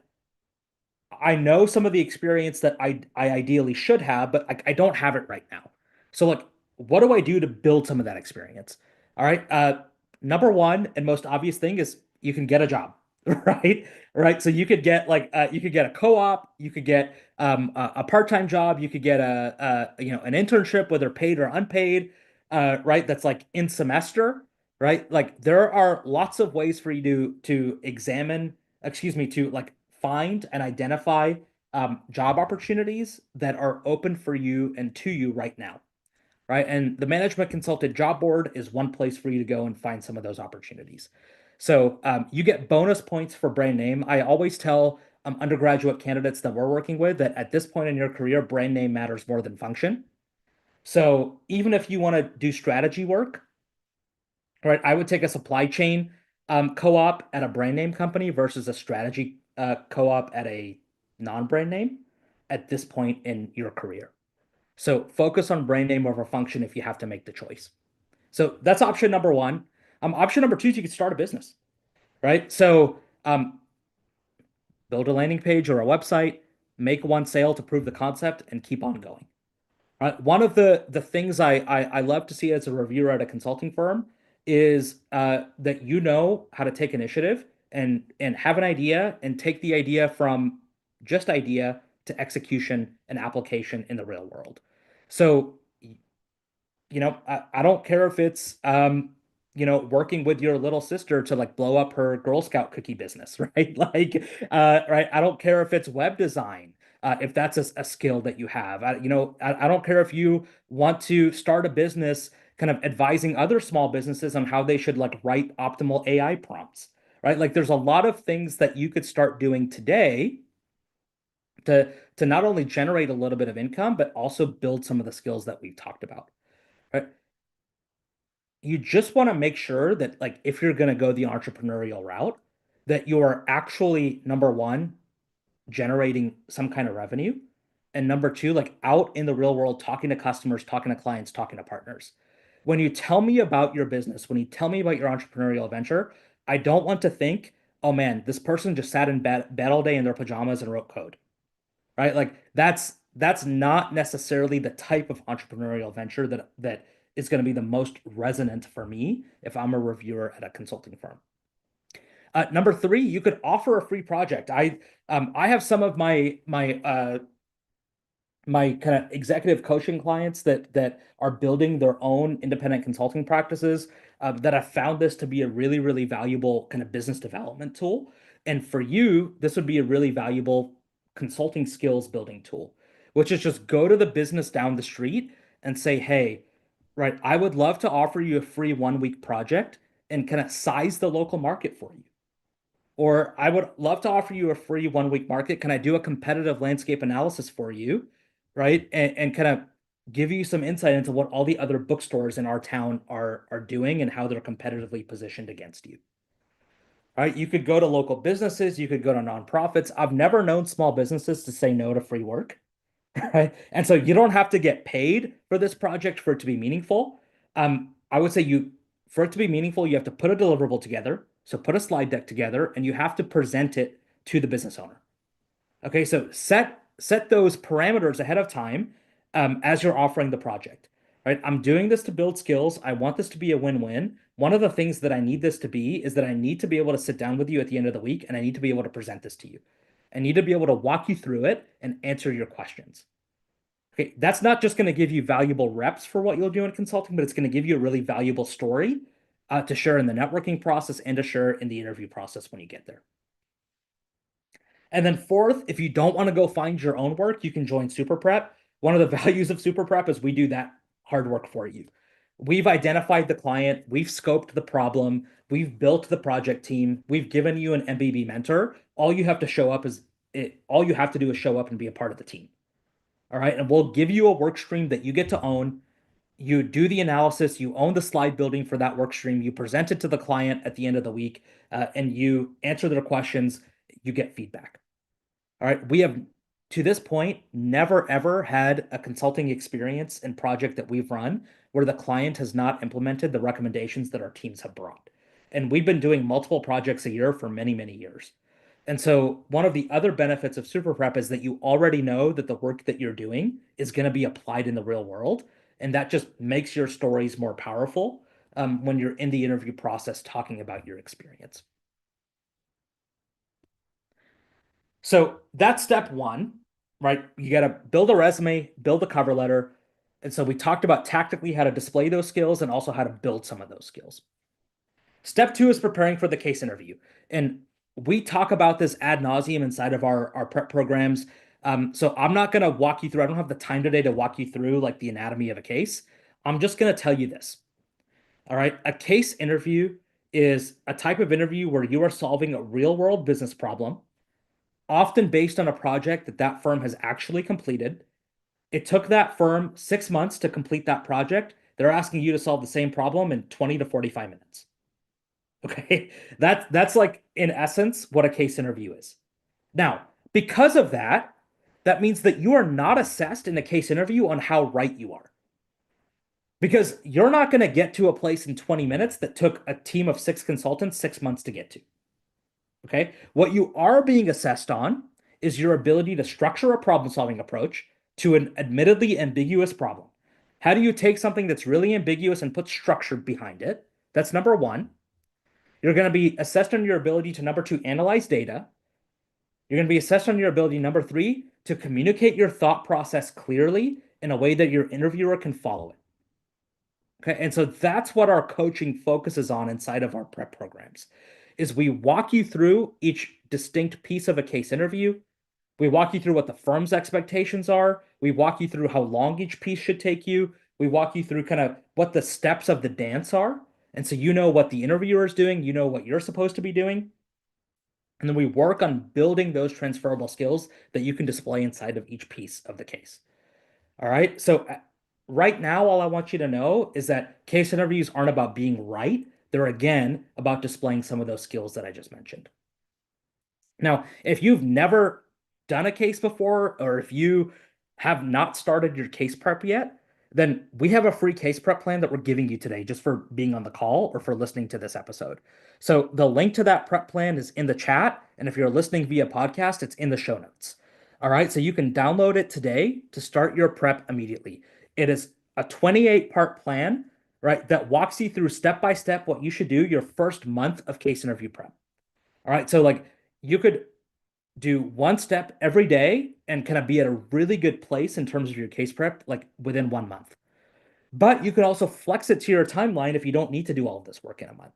I know some of the experience that I ideally should have, but I don't have it right now. So like, what do I do to build some of that experience? All right. Number one and most obvious thing is you can get a job, right? Right. So you could get you could get a co-op, you could get a part-time job, you could get an internship, whether paid or unpaid, right? That's like in semester, right? Like there are lots of ways for you to examine, excuse me, to like find and identify job opportunities that are open for you and to you right now, right? And the Management Consulted Job Board is one place for you to go and find some of those opportunities. So you get bonus points for brand name. I always tell undergraduate candidates that we're working with that at this point in your career, brand name matters more than function. So even if you want to do strategy work, right, I would take a supply chain co-op at a brand name company versus a strategy co-op at a non-brand name at this point in your career. So focus on brand name over function if you have to make the choice. So that's option number one. Option number two is you can start a business, right? So build a landing page or a website, make one sale to prove the concept, and keep on going. One of the things I love to see as a reviewer at a consulting firm is that you know how to take initiative and have an idea and take the idea from just idea to execution and application in the real world. So I don't care if it's working with your little sister to like blow up her Girl Scout cookie business, right? Right. I don't care if it's web design, if that's a skill that you have. I don't care if you want to start a business kind of advising other small businesses on how they should like write optimal AI prompts, right? Like there's a lot of things that you could start doing today to not only generate a little bit of income, but also build some of the skills that we've talked about. Right? You just want to make sure that like if you're going to go the entrepreneurial route, that you're actually number one, generating some kind of revenue, and number two, like out in the real world, talking to customers, talking to clients, talking to partners. When you tell me about your business, when you tell me about your entrepreneurial venture, I don't want to think, oh man, this person just sat in bed all day in their pajamas and wrote code, right? Like that's not necessarily the type of entrepreneurial venture that is going to be the most resonant for me if I'm a reviewer at a consulting firm. Number three, you could offer a free project. I have some of my kind of executive coaching clients that are building their own independent consulting practices that have found this to be a really, really valuable kind of business development tool. And for you, this would be a really valuable consulting skills building tool, which is just go to the business down the street and say, hey, right, I would love to offer you a free 1 week project and kind of size the local market for you. Or I would love to offer you a free 1 week market. Can I do a competitive landscape analysis for you? Right. And kind of give you some insight into what all the other bookstores in our town are doing and how they're competitively positioned against you. Right. You could go to local businesses, you could go to nonprofits. I've never known small businesses to say no to free work. Right. And so you don't have to get paid for this project for it to be meaningful. I would say for it to be meaningful, you have to put a deliverable together. So put a slide deck together and you have to present it to the business owner. Okay, so set those parameters ahead of time as you're offering the project. Right? I'm doing this to build skills. I want this to be a win-win. One of the things that I need this to be is that I need to be able to sit down with you at the end of the week and I need to be able to present this to you. I need to be able to walk you through it and answer your questions. Okay, that's not just going to give you valuable reps for what you'll do in consulting, but it's going to give you a really valuable story to share in the networking process and to share in the interview process when you get there. And then fourth, if you don't want to go find your own work, you can join Super Prep. One of the values of Super Prep is we do that hard work for you. We've identified the client, we've scoped the problem, we've built the project team, we've given you an MBB mentor. All you have to do is show up and be a part of the team. All right. And we'll give you a work stream that you get to own. You do the analysis, you own the slide building for that work stream, you present it to the client at the end of the week, and you answer their questions, you get feedback. All right. We have, to this point, never ever had a consulting experience and project that we've run where the client has not implemented the recommendations that our teams have brought. And we've been doing multiple projects a year for many, many years. And so one of the other benefits of Super Prep is that you already know that the work that you're doing is going to be applied in the real world. And that just makes your stories more powerful when you're in the interview process talking about your experience. So that's step one, right? You got to build a resume, build a cover letter. And so we talked about tactically how to display those skills and also how to build some of those skills. Step two is preparing for the case interview. And we talk about this ad nauseum inside of our prep programs. So I'm not going to walk you through, I don't have the time today to walk you through like the anatomy of a case. I'm just going to tell you this. All right. A case interview is a type of interview where you are solving a real world business problem, often based on a project that that firm has actually completed. It took that firm 6 months to complete that project. They're asking you to solve the same problem in 20 to 45 minutes. Okay. That's like in essence what a case interview is. Now, because of that, that means that you are not assessed in a case interview on how right you are. Because you're not going to get to a place in 20 minutes that took a team of 6 consultants 6 months to get to. Okay. What you are being assessed on is your ability to structure a problem solving approach to an admittedly ambiguous problem. How do you take something that's really ambiguous and put structure behind it? That's number one. You're going to be assessed on your ability to, number two, analyze data. You're going to be assessed on your ability, number three, to communicate your thought process clearly in a way that your interviewer can follow it. Okay. And so that's what our coaching focuses on inside of our prep programs is we walk you through each distinct piece of a case interview. We walk you through what the firm's expectations are. We walk you through how long each piece should take you. We walk you through kind of what the steps of the dance are. And so you know what the interviewer is doing, you know what you're supposed to be doing. And then we work on building those transferable skills that you can display inside of each piece of the case. All right. So right now, all I want you to know is that case interviews aren't about being right. They're again about displaying some of those skills that I just mentioned. Now, if you've never done a case before, or if you have not started your case prep yet, then we have a free case prep plan that we're giving you today just for being on the call or for listening to this episode. So the link to that prep plan is in the chat. And if you're listening via podcast, it's in the show notes. All right, so you can download it today to start your prep immediately. It is a 28-part plan, right, that walks you through step by step what you should do your first month of case interview prep. All right, so like you could do one step every day and kind of be at a really good place in terms of your case prep, like within 1 month. But you can also flex it to your timeline if you don't need to do all of this work in a month.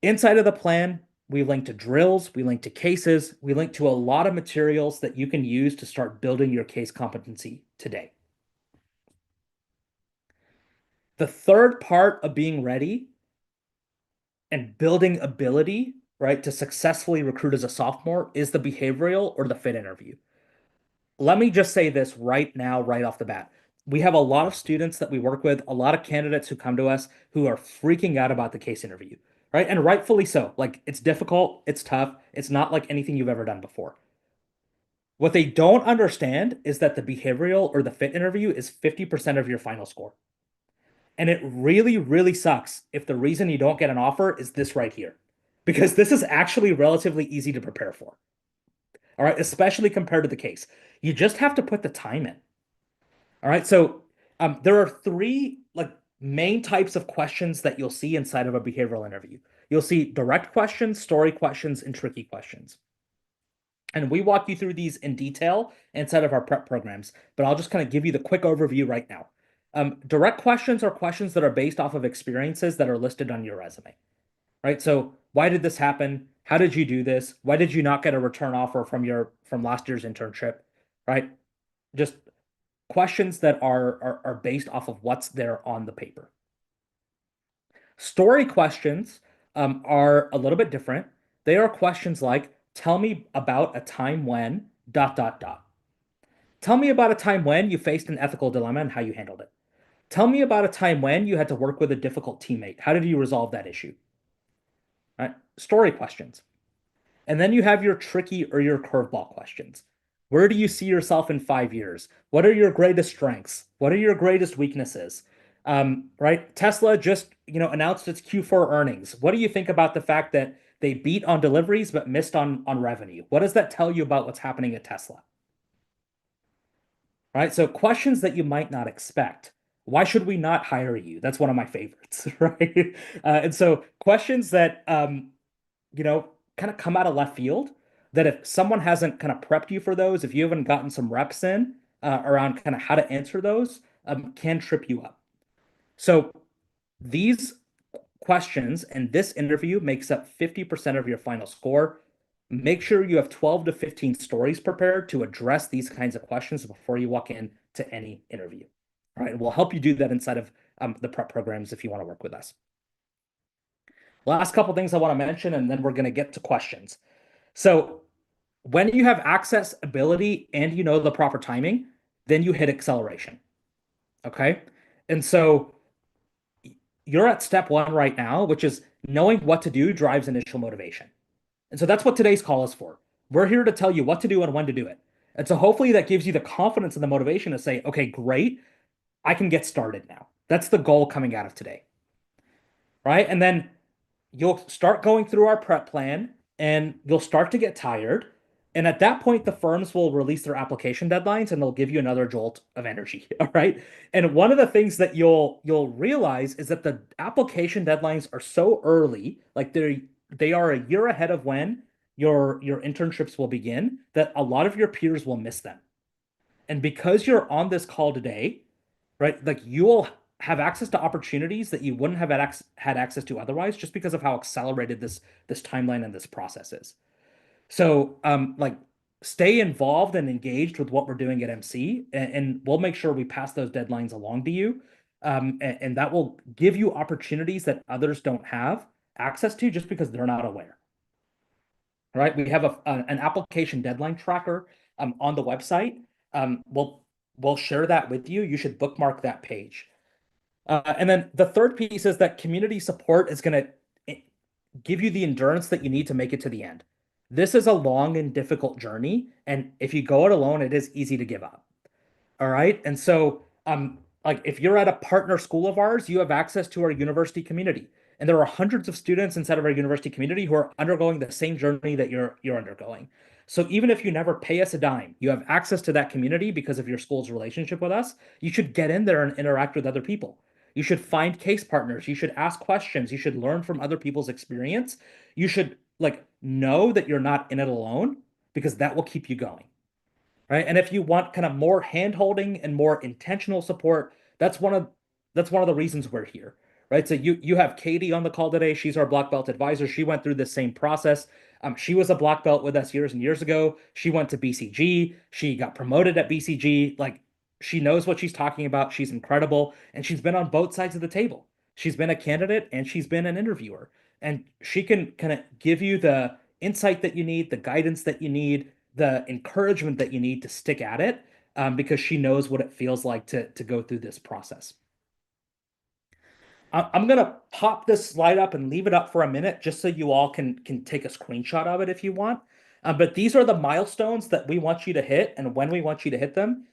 Inside of the plan, we link to drills, we link to cases, we link to a lot of materials that you can use to start building your case competency today. The third part of being ready and building ability, right, to successfully recruit as a sophomore is the behavioral or the fit interview. Let me just say this right now, right off the bat. We have a lot of students that we work with, a lot of candidates who come to us who are freaking out about the case interview, right? And rightfully so. Like it's difficult, it's tough, it's not like anything you've ever done before. What they don't understand is that the behavioral or the fit interview is 50% of your final score. And it really, really sucks if the reason you don't get an offer is this right here, because this is actually relatively easy to prepare for. All right, especially compared to the case. You just have to put the time in. All right, so there are three like main types of questions that you'll see inside of a behavioral interview. You'll see direct questions, story questions, and tricky questions. And we walk you through these in detail inside of our prep programs, but I'll just kind of give you the quick overview right now. Direct questions are questions that are based off of experiences that are listed on your resume, right? So why did this happen? How did you do this? Why did you not get a return offer from last year's internship, right? Just questions that are based off of what's there on the paper. Story questions are a little bit different. They are questions like, tell me about a time when dot dot dot. Tell me about a time when you faced an ethical dilemma and how you handled it. Tell me about a time when you had to work with a difficult teammate. How did you resolve that issue? Right? Story questions. And then you have your tricky or your curveball questions. Where do you see yourself in 5 years? What are your greatest strengths? What are your greatest weaknesses? Right? Tesla just, announced its Q4 earnings. What do you think about the fact that they beat on deliveries but missed on revenue? What does that tell you about what's happening at Tesla? Right? So questions that you might not expect. Why should we not hire you? That's one of my favorites, right? And so questions that kind of come out of left field that if someone hasn't kind of prepped you for those, if you haven't gotten some reps in around kind of how to answer those, can trip you up. So these questions and this interview makes up 50% of your final score. Make sure you have 12 to 15 stories prepared to address these kinds of questions before you walk in to any interview. All right, we'll help you do that inside of the prep programs if you want to work with us. Last couple things I want to mention, and then we're going to get to questions. So when you have access, ability, and you know the proper timing, then you hit acceleration. Okay. And so you're at step one right now, which is knowing what to do drives initial motivation. And so that's what today's call is for. We're here to tell you what to do and when to do it. And so hopefully that gives you the confidence and the motivation to say, okay, great, I can get started now. That's the goal coming out of today. Right. And then you'll start going through our prep plan and you'll start to get tired. And at that point, the firms will release their application deadlines and they'll give you another jolt of energy. All right. And one of the things that you'll realize is that the application deadlines are so early, like they are a year ahead of when your internships will begin, that a lot of your peers will miss them. And because you're on this call today, right, like you will have access to opportunities that you wouldn't have had access to otherwise, just because of how accelerated this timeline and this process is. So, like, stay involved and engaged with what we're doing at MC, and we'll make sure we pass those deadlines along to you. And that will give you opportunities that others don't have access to just because they're not aware. All right, we have an application deadline tracker on the website. We'll share that with you. You should bookmark that page. And then the third piece is that community support is going to give you the endurance that you need to make it to the end. This is a long and difficult journey, and if you go it alone, it is easy to give up. All right. And so, like if you're at a partner school of ours, you have access to our university community. And there are hundreds of students inside of our university community who are undergoing the same journey that you're undergoing. So even if you never pay us a dime, you have access to that community because of your school's relationship with us. You should get in there and interact with other people. You should find case partners. You should ask questions. You should learn from other people's experience. You should like know that you're not in it alone because that will keep you going, right? And if you want kind of more hand-holding and more intentional support, that's one of that's one of the reasons we're here, right? So you have Katie on the call today. She's our black belt advisor. She went through the same process. She was a black belt with us years and years ago. She went to BCG. She got promoted at BCG. Like she knows what she's talking about. She's incredible, and she's been on both sides of the table. She's been a candidate and she's been an interviewer, and she can kind of give you the insight that you need, the guidance that you need, the encouragement that you need to stick at it, because she knows what it feels like to go through this process. I'm gonna pop this slide up and leave it up for a minute just so you all can take a screenshot of it if you want. But these are the milestones that we want you to hit and when we want you to hit them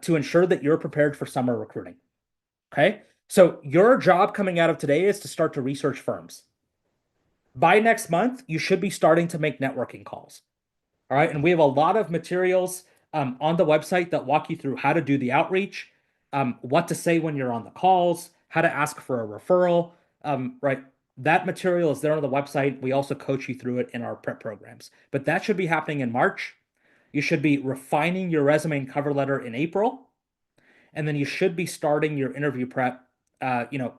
to ensure that you're prepared for summer recruiting. Okay. So your job coming out of today is to start to research firms. By next month, you should be starting to make networking calls. All right. And we have a lot of materials on the website that walk you through how to do the outreach, what to say when you're on the calls, how to ask for a referral. Right. That material is there on the website. We also coach you through it in our prep programs. But that should be happening in March. You should be refining your resume and cover letter in April. And then you should be starting your interview prep, uh, you know,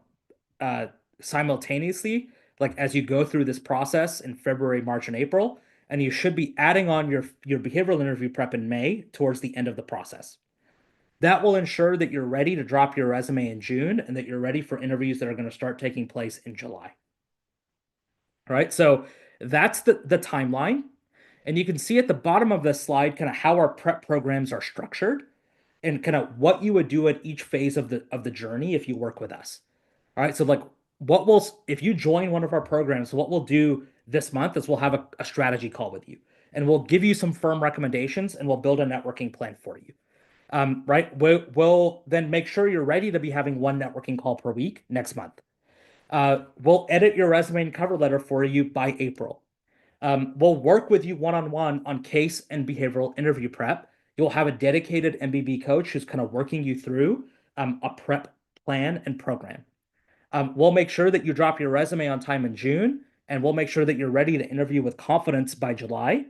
uh, simultaneously, like as you go through this process in February, March, and April, and you should be adding on your behavioral interview prep in May towards the end of the process. That will ensure that you're ready to drop your resume in June and that you're ready for interviews that are going to start taking place in July. All right, so that's the timeline. And you can see at the bottom of this slide kind of how our prep programs are structured and kind of what you would do at each phase of the journey if you work with us. All right. So like what we'll if you join one of our programs, what we'll do this month is we'll have a strategy call with you and we'll give you some firm recommendations and we'll build a networking plan for you. Right. We'll then make sure you're ready to be having one networking call per week next month. We'll edit your resume and cover letter for you by April. We'll work with you one-on-one on case and behavioral interview prep. You'll have a dedicated MBB coach who's kind of working you through a prep plan and program. We'll make sure that you drop your resume on time in June, and we'll make sure that you're ready to interview with confidence by July,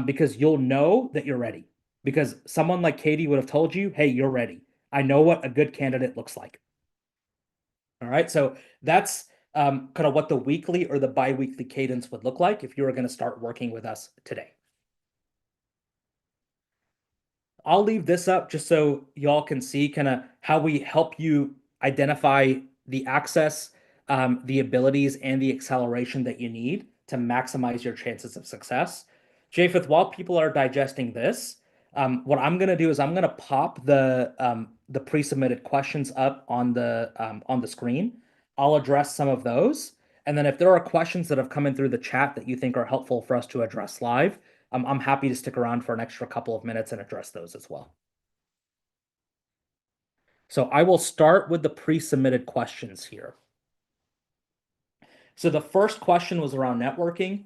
because you'll know that you're ready. Because someone like Katie would have told you, hey, you're ready. I know what a good candidate looks like. All right. So that's kind of what the weekly or the bi-weekly cadence would look like if you were going to start working with us today. I'll leave this up just so y'all can see kind of how we help you identify the access, the abilities, and the acceleration that you need to maximize your chances of success. Japheth, while people are digesting this, what I'm going to do is I'm going to pop the pre-submitted questions up on the screen. I'll address some of those, and then if there are questions that have come in through the chat that you think are helpful for us to address live, I'm happy to stick around for an extra couple of minutes and address those as well. So I will start with the pre-submitted questions here. So the first question was around networking.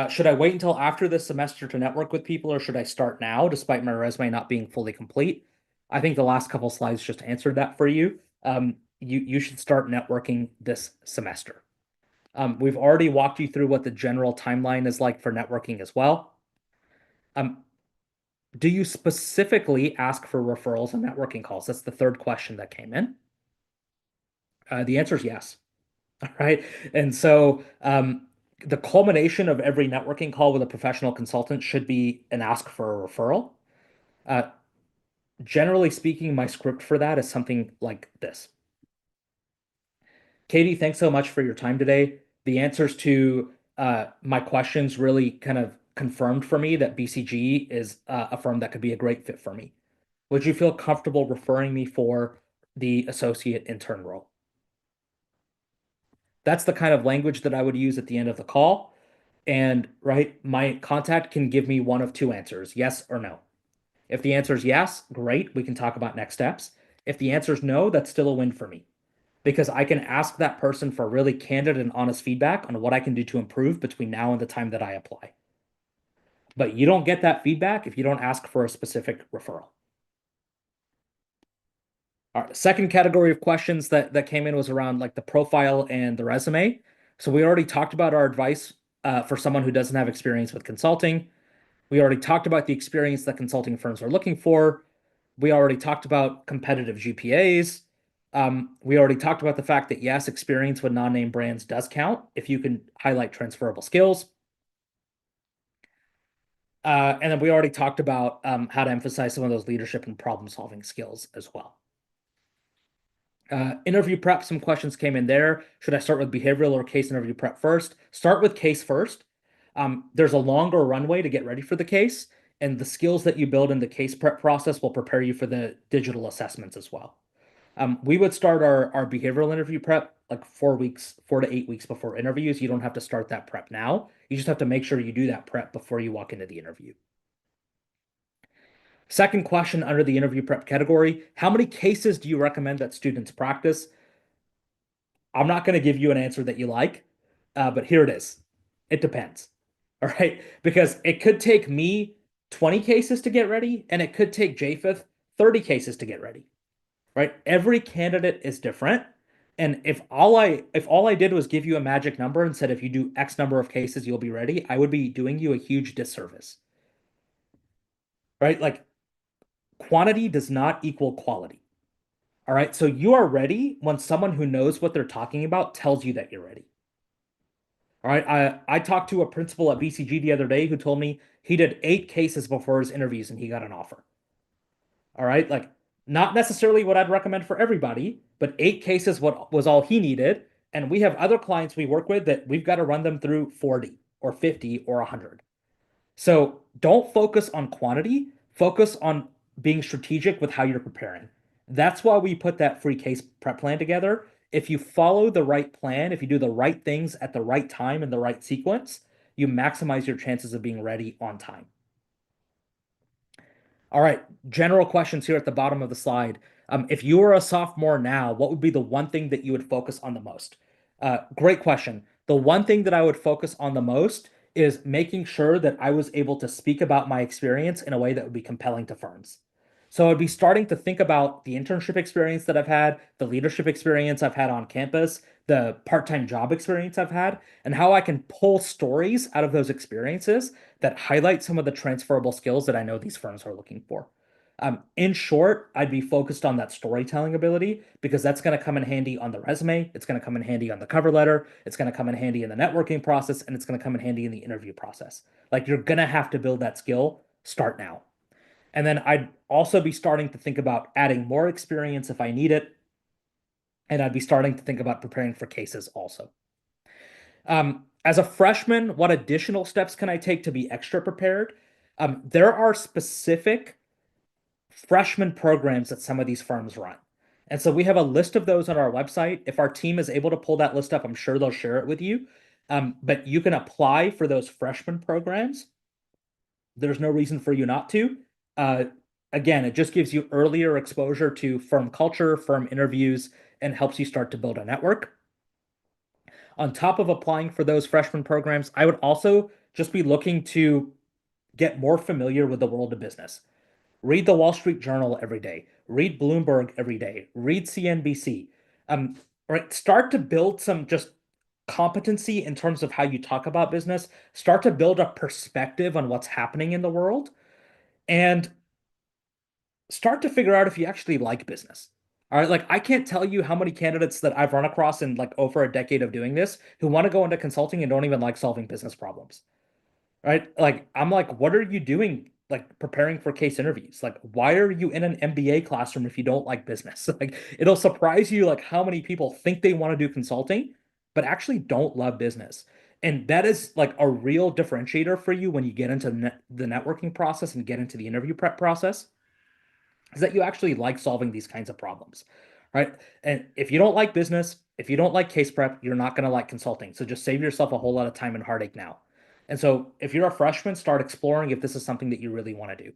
Should I wait until after this semester to network with people, or should I start now, despite my resume not being fully complete? I think the last couple slides just answered that for you. You should start networking this semester. We've already walked you through what the general timeline is like for networking as well. Do you specifically ask for referrals and networking calls? That's the third question that came in. The answer is yes. All right. And so the culmination of every networking call with a professional consultant should be an ask for a referral. Uh, Generally speaking, my script for that is something like this. Katie, thanks so much for your time today. The answers to my questions really kind of confirmed for me that BCG is a firm that could be a great fit for me. Would you feel comfortable referring me for the associate intern role? That's the kind of language that I would use at the end of the call. And right, my contact can give me one of two answers, yes or no. If the answer is yes, great, we can talk about next steps. If the answer is no, that's still a win for me because I can ask that person for really candid and honest feedback on what I can do to improve between now and the time that I apply. But you don't get that feedback if you don't ask for a specific referral. All right, second category of questions that came in was around like the profile and the resume. So we already talked about our advice for someone who doesn't have experience with consulting. We already talked about the experience that consulting firms are looking for. We already talked about competitive GPAs. We already talked about the fact that yes, experience with non-name brands does count if you can highlight transferable skills. And then we already talked about how to emphasize some of those leadership and problem-solving skills as well. Interview prep, some questions came in there. Should I start with behavioral or case interview prep first? Start with case first. There's a longer runway to get ready for the case, and the skills that you build in the case prep process will prepare you for the digital assessments as well. We would start our behavioral interview prep like 4 weeks, 4 to 8 weeks before interviews. You don't have to start that prep now. You just have to make sure you do that prep before you walk into the interview. Second question under the interview prep category, how many cases do you recommend that students practice? I'm not going to give you an answer that you like, but here it is. It depends. All right. Because it could take me 20 cases to get ready, and it could take Japheth 30 cases to get ready. Right? Every candidate is different. And if all I did was give you a magic number and said if you do X number of cases, you'll be ready, I would be doing you a huge disservice. Right? Like quantity does not equal quality. All right. So you are ready when someone who knows what they're talking about tells you that you're ready. All right. I talked to a principal at BCG the other day who told me he did 8 cases before his interviews and he got an offer. All right. Like, not necessarily what I'd recommend for everybody, but 8 cases what was all he needed. And we have other clients we work with that we've got to run them through 40 or 50 or 100. So don't focus on quantity, focus on being strategic with how you're preparing. That's why we put that free case prep plan together. If you follow the right plan, if you do the right things at the right time in the right sequence, you maximize your chances of being ready on time. All right, general questions here at the bottom of the slide. If you were a sophomore now, what would be the one thing that you would focus on the most? Great question. The one thing that I would focus on the most is making sure that I was able to speak about my experience in a way that would be compelling to firms. So I'd be starting to think about the internship experience that I've had, the leadership experience I've had on campus, the part-time job experience I've had, and how I can pull stories out of those experiences that highlight some of the transferable skills that I know these firms are looking for. In short, I'd be focused on that storytelling ability because that's going to come in handy on the resume. It's going to come in handy on the cover letter. It's going to come in handy in the networking process, and it's going to come in handy in the interview process. Like you're going to have to build that skill. Start now. And then I'd also be starting to think about adding more experience if I need it. And I'd be starting to think about preparing for cases also. As a freshman, what additional steps can I take to be extra prepared? There are specific freshman programs that some of these firms run. And so we have a list of those on our website. If our team is able to pull that list up, I'm sure they'll share it with you. But you can apply for those freshman programs. There's no reason for you not to. Uh, Again, it just gives you earlier exposure to firm culture, firm interviews, and helps you start to build a network. On top of applying for those freshman programs, I would also just be looking to get more familiar with the world of business. Read the Wall Street Journal every day. Read Bloomberg every day. Read CNBC. Um, right, start to build some just competency in terms of how you talk about business. Start to build a perspective on what's happening in the world, and start to figure out if you actually like business. All right, like I can't tell you how many candidates that I've run across in like over a decade of doing this who want to go into consulting and don't even like solving business problems. Right? Like I'm like, what are you doing like preparing for case interviews? Like why are you in an MBA classroom if you don't like business? Like it'll surprise you like how many people think they want to do consulting but actually don't love business. And that is like a real differentiator for you when you get into the networking process and get into the interview prep process is that you actually like solving these kinds of problems, right? And if you don't like business, if you don't like case prep, you're not going to like consulting. So just save yourself a whole lot of time and heartache now. And so if you're a freshman, start exploring if this is something that you really want to do.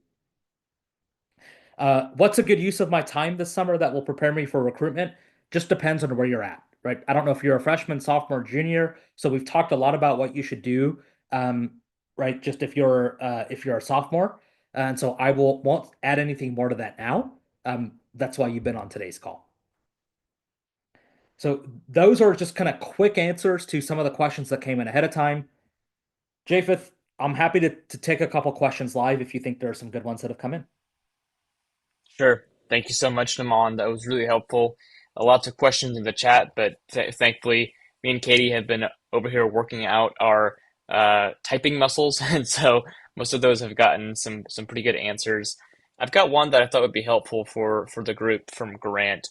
What's a good use of my time this summer that will prepare me for recruitment? Just depends on where you're at, right? I don't know if you're a freshman, sophomore, junior. So we've talked a lot about what you should do. Um, right? Just if you're a sophomore. And so I won't add anything more to that now. That's why you've been on today's call. So those are just kind of quick answers to some of the questions that came in ahead of time. Japheth, I'm happy to take a couple questions live if you think there are some good ones that have come in. Sure. Thank you so much, Naman. That was really helpful. Lots of questions in the chat, but thankfully, me and Katie have been over here working out our typing muscles, and so most of those have gotten some pretty good answers. I've got one that I thought would be helpful for the group from Grant.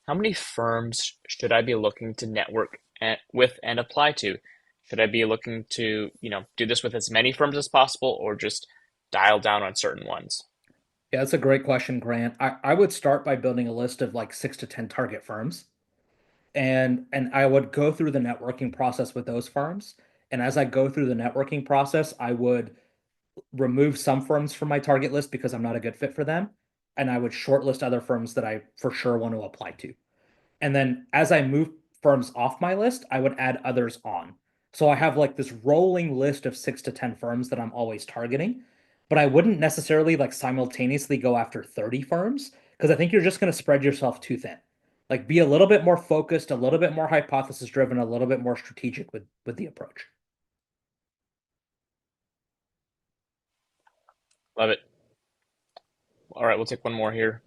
How many firms should I be looking to network with and apply to? Should I be looking to, do this with as many firms as possible, or just dial down on certain ones? Yeah, that's a great question, Grant. I would start by building a list of like 6 to 10 target firms, and I would go through the networking process with those firms. And as I go through the networking process, I would remove some firms from my target list because I'm not a good fit for them, and I would shortlist other firms that I for sure want to apply to. And then as I move firms off my list, I would add others on. So I have like this rolling list of 6 to 10 firms that I'm always targeting, but I wouldn't necessarily like simultaneously go after 30 firms because I think you're just going to spread yourself too thin. Like be a little bit more focused, a little bit more hypothesis driven, a little bit more strategic with the approach. Love it. All right, we'll take one more here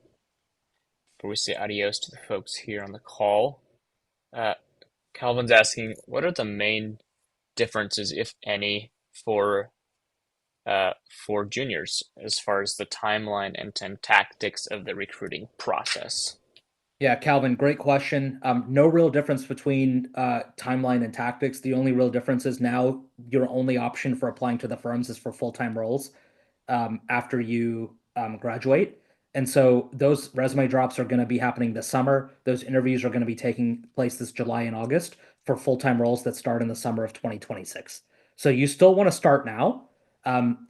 before we say adios to the folks here on the call. Uh, Calvin's asking, what are the main differences, if any, for juniors as far as the timeline and tactics of the recruiting process? Yeah, Calvin, great question. No real difference between timeline and tactics. The only real difference is now your only option for applying to the firms is for full-time roles after you graduate. And so those resume drops are going to be happening this summer. Those interviews are going to be taking place this July and August for full-time roles that start in the summer of 2026. So you still want to start now.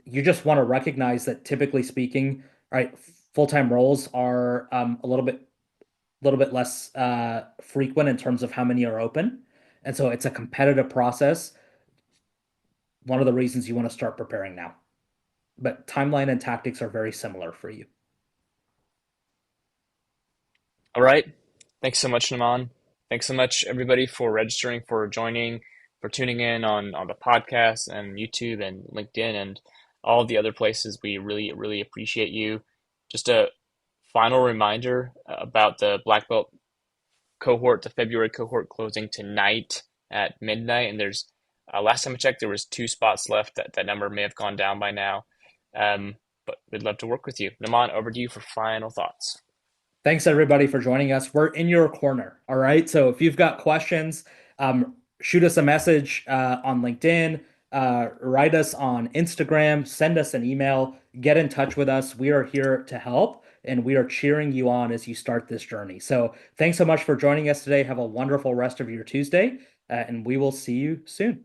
You just want to recognize that typically speaking, right, full-time roles are a little bit less frequent in terms of how many are open. And so it's a competitive process. One of the reasons you want to start preparing now. But timeline and tactics are very similar for you. All right. Thanks so much, Naman. Thanks so much, everybody, for registering, for joining, for tuning in on the podcast and YouTube and LinkedIn and all of the other places. We really, really appreciate you. Just a final reminder about the Black Belt cohort, the February cohort closing tonight at midnight. And there's last time I checked, there was 2 spots left. That number may have gone down by now. But we'd love to work with you. Naman, over to you for final thoughts. Thanks everybody for joining us. We're in your corner. All right. So if you've got questions, shoot us a message on LinkedIn, write us on Instagram, send us an email, get in touch with us. We are here to help and we are cheering you on as you start this journey. So thanks so much for joining us today. Have a wonderful rest of your Tuesday, and we will see you soon.